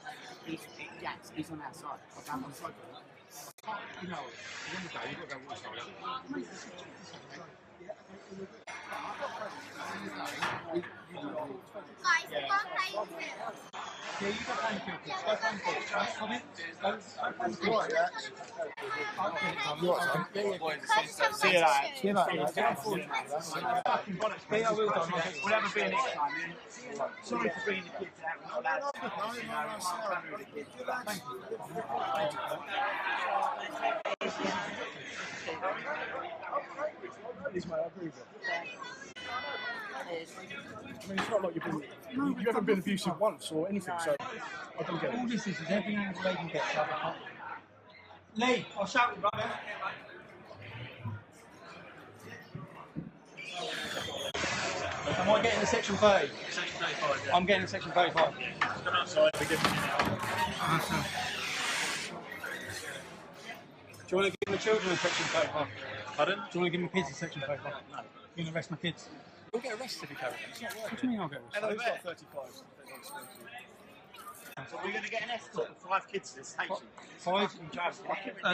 he's on our side. I'm on side. You know, at the end of the day, you've got to go watch it. Guys, we're playing too. Yeah, you go play the kids. Go play the kids. Right, come in. Go play the kids. I'll get it, darling. See you later. See you later. Get on forward. Yeah, I will, darling. I'll get it. We'll have a beer next time. Yeah? Sorry for bringing the kids out. We're not allowed to. No, the kids. Thank you. Mate, I agree with you. I mean, it's not like you haven't been abusive once or anything, so I don't get All it. this is every angle they can get. Lee, I'll shout you, brother. Am I getting to section 30? Section 35, yeah. I'm getting to section 35. Come outside, we're giving you now. Do you want to give my children a section 35? Pardon? Do you want to give my kids a section 35? No. You're going to arrest my kids? You'll get arrested if you carry on. It's not What do you mean I'll get arrested? It's like 35. So we're going to get an escort of 5 kids to the station. 5?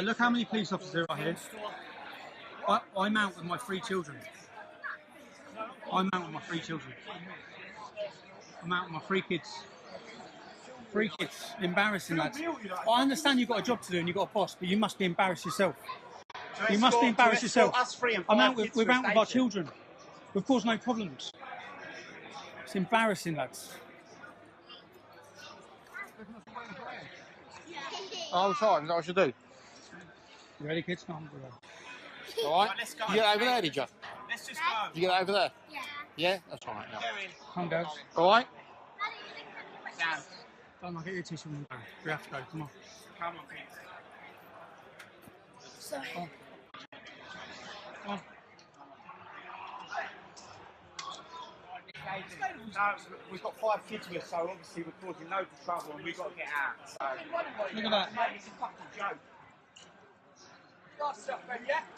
Look how many police officers there are here. I'm out with my 3 children. I'm out with my 3 children. I'm out with my 3 kids. 3 kids. Embarrassing, lads. I understand you've got a job to do and you've got a boss, but you must be embarrassed yourself. You must be embarrassed yourself. Us 3 and 5 I'm out with, kids we're to a out with our station. children. We've caused no problems. It's embarrassing, lads. Whole time, is that what I should do? You ready, kids? Come on, bro. Alright? Let's go. You get over there, did you? Let's just go. Did you get over there? Yeah. Yeah? That's alright. Yeah. Come, girls. Alright? Down. Come on, get your tissue from the bag. We have to go. Come on. Come on, kids. Sorry. Come on. No, we've got 5 kids with us, so obviously we're causing loads of trouble and we've got to get out. So. Look at that. Mate, it's a fucking joke.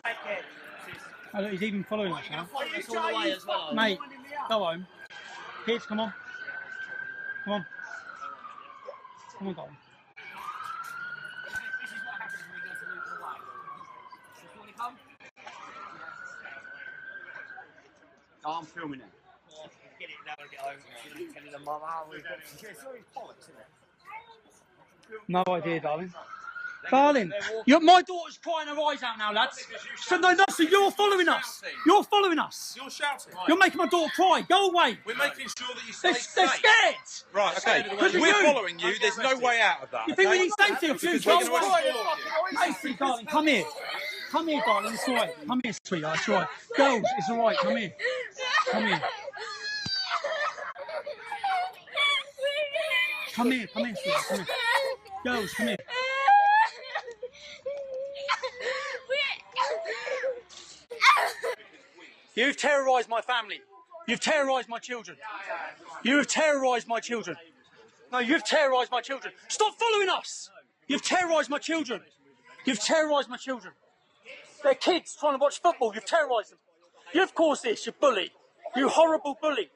Take care. Oh, look, he's even following us now. Follow us all the way as well. Mate, go home. Kids, come on. Come on. Come on, go on. This is what happens when we go to Luton away. Do you want to come? Oh, I'm filming it. Get it now and get home. Telling them, Mum, we've got it's very bollocks, isn't it? No idea, darling. Darling, my daughter's crying her eyes out now, lads. So you're following us. You're following us. You're shouting. You're making my daughter cry. Go away. We're making sure that you stay They're safe. scared. Right, okay. Because of We're you. following you. There's no way out of that. You think we okay? need safety officers? Because Go we're gonna away. escort you. Macy, darling, come here. Come here, darling. It's all right. Come here, sweetheart. It's all right. Girls, it's all right. Come here. Come here. Come here. Come here, sweetheart. Come here. Girls, come here. You've terrorised my family. You've terrorised my children. You've terrorised my children. No, you've terrorised my children. Stop following us. You've terrorised my children. You've terrorised my children. They're kids trying to watch football. You've terrorised them. You've caused this, you bully. You horrible bully.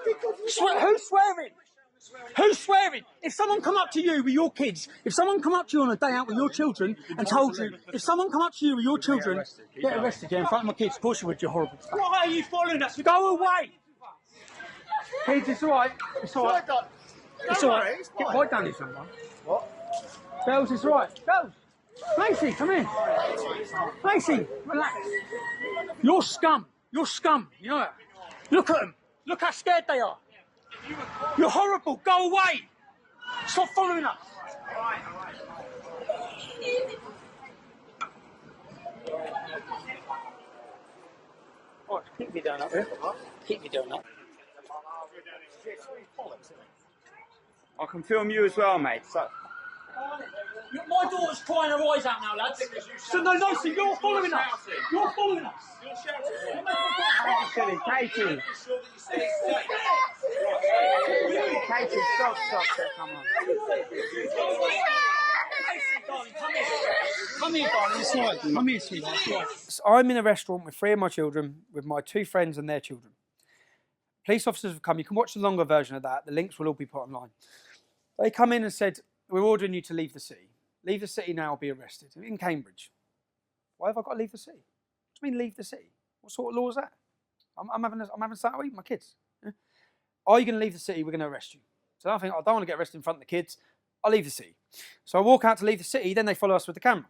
Who's swearing? Who's swearing? If someone come up to you with your kids, if someone come up to you on a day out with your children and told you, if someone come up to you with your children, get arrested, yeah, in front of my kids, of course you would, you horrible. Why are you following us? Go away! Kids, it's alright. It's alright. It's alright. Get right down here, someone. What? Bells, it's right. Bells. Macy, come in. Macy, relax. You're scum. You're scum. You know that? Look at them. Look how scared they are. You're horrible. Go away. Stop following us. Oh, keep me down up there. Keep me down up. I can film you as well, mate. So. My daughter's crying her eyes out now, lads. So no, so you're following us. You're following us. Silly, Katie. Katie, stop, come on. Come here, darling. It's all right. Come here, sweetheart. I'm in a restaurant with 3 of my children, with my 2 friends and their children. Police officers have come. You can watch the longer version of that. The links will all be put online. They come in and said, we're ordering you to leave the city. Leave the city now or be arrested. In Cambridge. Why have I got to leave the city? What do you mean leave the city? What sort of law is that? I'm having Saturday with my kids. Yeah? Are you going to leave the city? We're going to arrest you. So I think, I don't want to get arrested in front of the kids. I'll leave the city. So I walk out to leave the city. Then they follow us with the camera.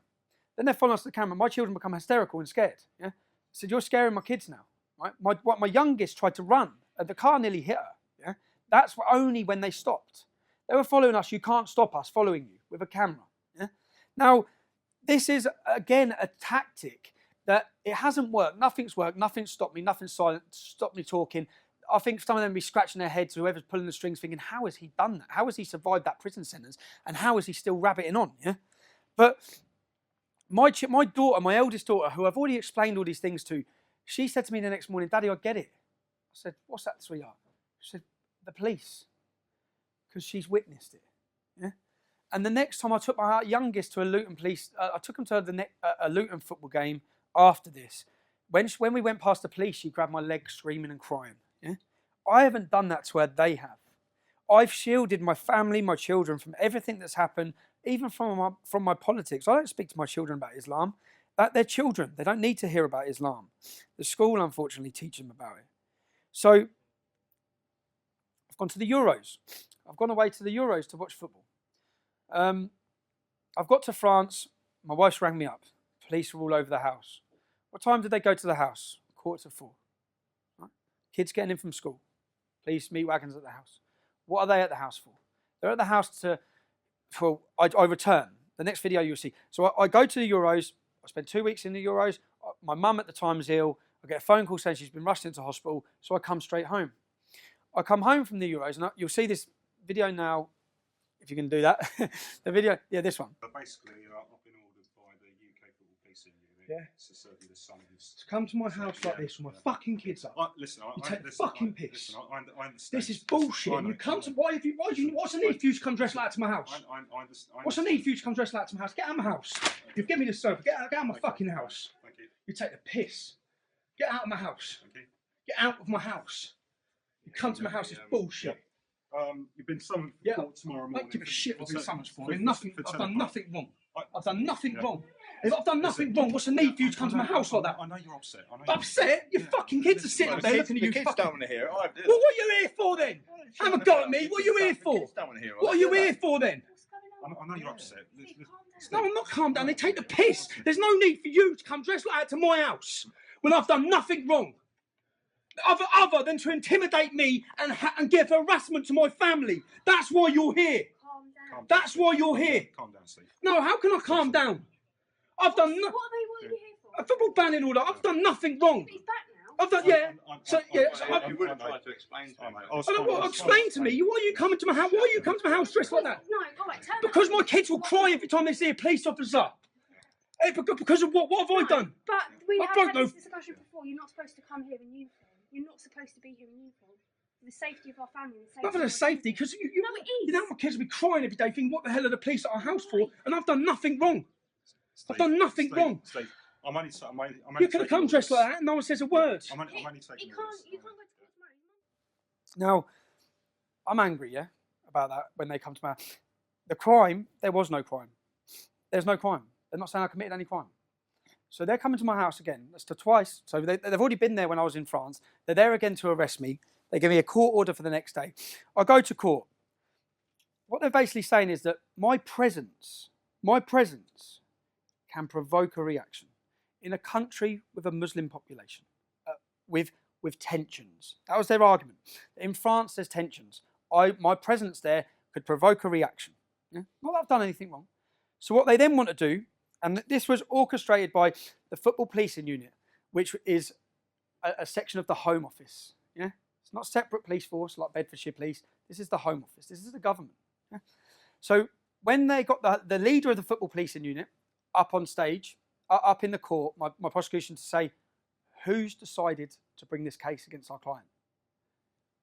Then they follow us with the camera. My children become hysterical and scared. Yeah? I said, you're scaring my kids now. Right? My youngest tried to run. The car nearly hit her. Yeah? That's only when they stopped. They were following us. You can't stop us following you with a camera. Yeah? Now, this is, again, a tactic that it hasn't worked. Nothing's worked. Nothing's stopped me. Nothing's stopped me talking. I think some of them will be scratching their heads, whoever's pulling the strings, thinking, how has he done that? How has he survived that prison sentence? And how is he still rabbiting on? Yeah? But my daughter, my eldest daughter, who I've already explained all these things to, she said to me the next morning, Daddy, I get it. I said, what's that, sweetheart? She said, the police. Because she's witnessed it. Yeah? And the next time I took my youngest to a Luton police, I took him to a Luton football game after this. When we went past the police, she grabbed my leg screaming and crying. Yeah? I haven't done that to her, they have. I've shielded my family, my children from everything that's happened, even from my politics. I don't speak to my children about Islam. They're children. They don't need to hear about Islam. The school, unfortunately, teach them about it. So I've gone to the Euros. I've gone away to the Euros to watch football. I've got to France. My wife's rang me up. Police are all over the house. What time did they go to the house? 4:45. Right? Kids getting in from school. Police meat wagons at the house. What are they at the house for? They're at the house I return. The next video you'll see. So I go to the Euros. I spend 2 weeks in the Euros. My mum at the time is ill. I get a phone call saying she's been rushed into hospital. So I come straight home. I come home from the Euros, and you'll see this video now, if you can do that. The video, yeah, this one. But basically, I've been ordered by the UK Football Policing Unit to serve you the summons. To come to my house like this with my fucking kids up. Listen, you take the fucking piss. Listen, I understand. This is bullshit. You come to what's the need for you to come dressed like that to my house? I understand. What's the need for you to come dressed like that to my house? Get out of my house. You've given me the sofa. Get out of my fucking house. Thank you. You take the piss. Get out of my house. Thank you. Get out of my house. You come to my house, it's bullshit. You've been summoned for court tomorrow morning. I don't give a shit what I've been summoned for. I've done nothing wrong. I've done nothing wrong. If I've done nothing wrong, what's the need for you to come to my house like that? I know you're upset. Upset? Your fucking kids are sitting up there looking at you. The kids don't want to hear it. I do. Well, what are you here for then? Have a go at me. What are you here for? What are you here for then? I know you're upset. No, I'm not calm down. They take the piss. There's no need for you to come dressed like that to my house when I've done nothing wrong. Other than to intimidate me and give harassment to my family. That's why you're here. That's why you're here. Calm down, Steve. No, how can I calm down? I've done nothing. What are you here for? A football banning order. I've done nothing wrong. He's back now. I've done, yeah. You would have tried to explain to me. Explain to me. Why are you coming to my house? Why are you coming to my house dressed like that? No, all right, tell me. Because my kids will cry every time they see a police officer. Because of what? What have I done? But we I have don't had know. this discussion before. You're not supposed to come here in uniform. You're not supposed to be here in uniform. For the safety of our family. Not for the safety, because you know my kids will be crying every day thinking, what the hell are the police at our house for? And I've done nothing wrong. I've done nothing wrong. Steve, I'm only You could have come dressed like that and no one says a word. I'm only taking You can't go to court tomorrow. Now, I'm angry, yeah, about that when they come to my house. The crime, there was no crime. There's no crime. They're not saying I committed any crime. So they're coming to my house again. That's to twice. So they've already been there when I was in France. They're there again to arrest me. They give me a court order for the next day. I go to court. What they're basically saying is that my presence My presence can provoke a reaction in a country with a Muslim population, with tensions. That was their argument. In France, there's tensions. My presence there could provoke a reaction. Yeah? Not that I've done anything wrong. So what they then want to do, and this was orchestrated by the Football Policing Unit, which is a section of the Home Office. Yeah? It's not a separate police force like Bedfordshire Police. This is the Home Office. This is the government. Yeah? So when they got the leader of the Football Policing Unit up on stage, up in the court, my prosecution, to say, who's decided to bring this case against our client?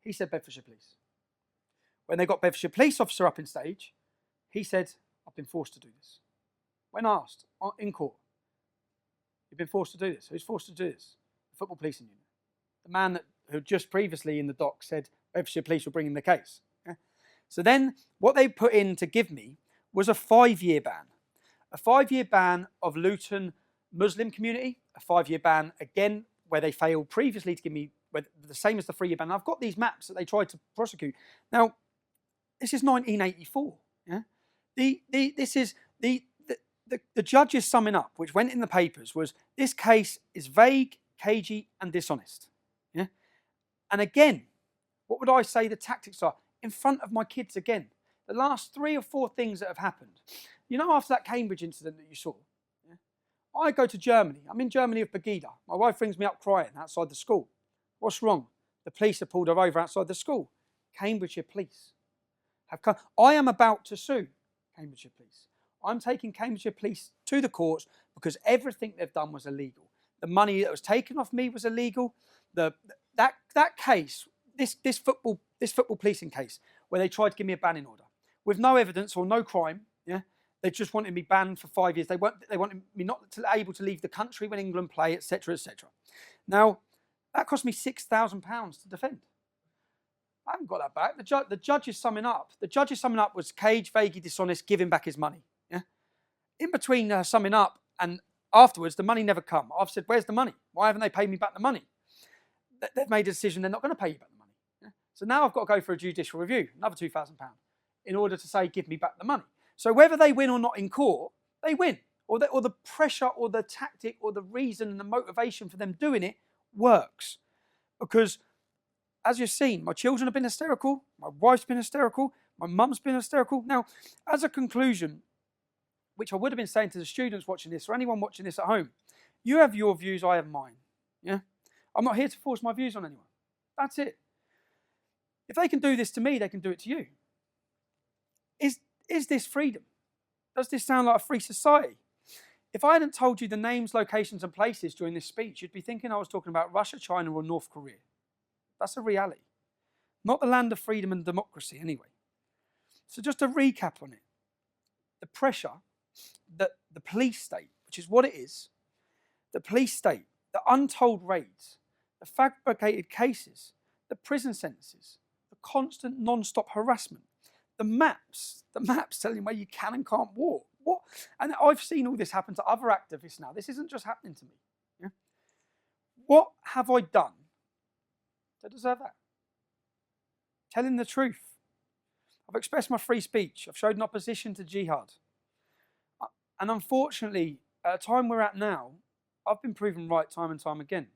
He said Bedfordshire Police. When they got Bedfordshire Police officer up in stage, he said, I've been forced to do this. When asked in court, you've been forced to do this. Who's forced to do this? The Football Policing Unit. The man who just previously in the dock said Bedfordshire Police were bringing the case. Yeah? So then what they put in to give me was a 5-year ban. A 5-year ban of Luton Muslim community, a 5-year ban again where they failed previously to give me the same as the 3-year ban. I've got these maps that they tried to prosecute. Now, this is 1984. Yeah? The judge's summing up, which went in the papers, was this case is vague, cagey, and dishonest. Yeah? And again, what would I say the tactics are? In front of my kids again. The last 3 or 4 things that have happened. You know, after that Cambridge incident that you saw, yeah? I go to Germany. I'm in Germany with Pegida. My wife rings me up crying outside the school. What's wrong? The police have pulled her over outside the school. Cambridgeshire Police have come. I am about to sue Cambridgeshire Police. I'm taking Cambridgeshire Police to the courts because everything they've done was illegal. The money that was taken off me was illegal. That case, this football policing case, where they tried to give me a banning order with no evidence or no crime. Yeah, they just wanted me banned for 5 years. They wanted me not able to leave the country when England play, etc., etc. Now, that cost me £6,000 to defend. I haven't got that back. The judge is summing up. The judge's summing up was cage, vaguely dishonest, giving back his money. Yeah. In between summing up and afterwards, the money never come. I've said, where's the money? Why haven't they paid me back the money? They've made a decision they're not going to pay you back the money. Yeah? So now I've got to go for a judicial review, another £2,000, in order to say, give me back the money. So whether they win or not in court, they win. Or the pressure or the tactic or the reason and the motivation for them doing it works. Because as you've seen, my children have been hysterical, my wife's been hysterical, my mum's been hysterical. Now, as a conclusion, which I would have been saying to the students watching this or anyone watching this at home, you have your views, I have mine. Yeah? I'm not here to force my views on anyone. That's it. If they can do this to me, they can do it to you. Is this freedom? Does this sound like a free society? If I hadn't told you the names, locations and places during this speech, you'd be thinking I was talking about Russia, China or North Korea. That's a reality. Not the land of freedom and democracy anyway. So just to recap on it, the pressure that the police state, which is what it is, the police state, the untold raids, the fabricated cases, the prison sentences, the constant non-stop harassment, the maps telling where you can and can't walk. What? And I've seen all this happen to other activists now. This isn't just happening to me. Yeah? What have I done to deserve that? Telling the truth. I've expressed my free speech. I've showed an opposition to jihad. And unfortunately, at a time we're at now, I've been proven right time and time again.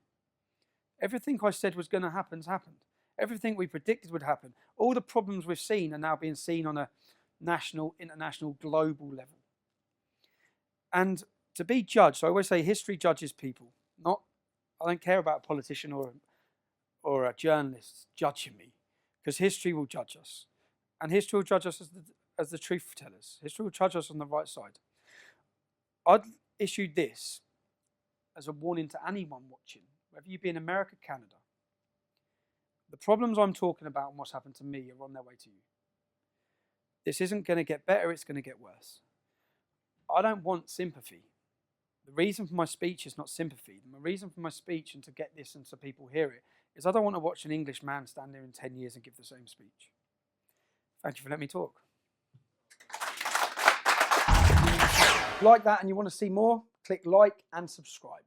Everything I said was going to happen's happened. Everything we predicted would happen. All the problems we've seen are now being seen on a national, international, global level. And to be judged, I always say history judges people. I don't care about a politician or a journalist judging me, because history will judge us. And history will judge us as the truth tellers. History will judge us on the right side. I'd issued this as a warning to anyone watching, whether you be in America, Canada. The problems I'm talking about and what's happened to me are on their way to you. This isn't going to get better, it's going to get worse. I don't want sympathy. The reason for my speech is not sympathy. The reason for my speech and to get this and so people hear it is I don't want to watch an English man stand there in 10 years and give the same speech. Thank you for letting me talk. Like that and you want to see more, click like and subscribe.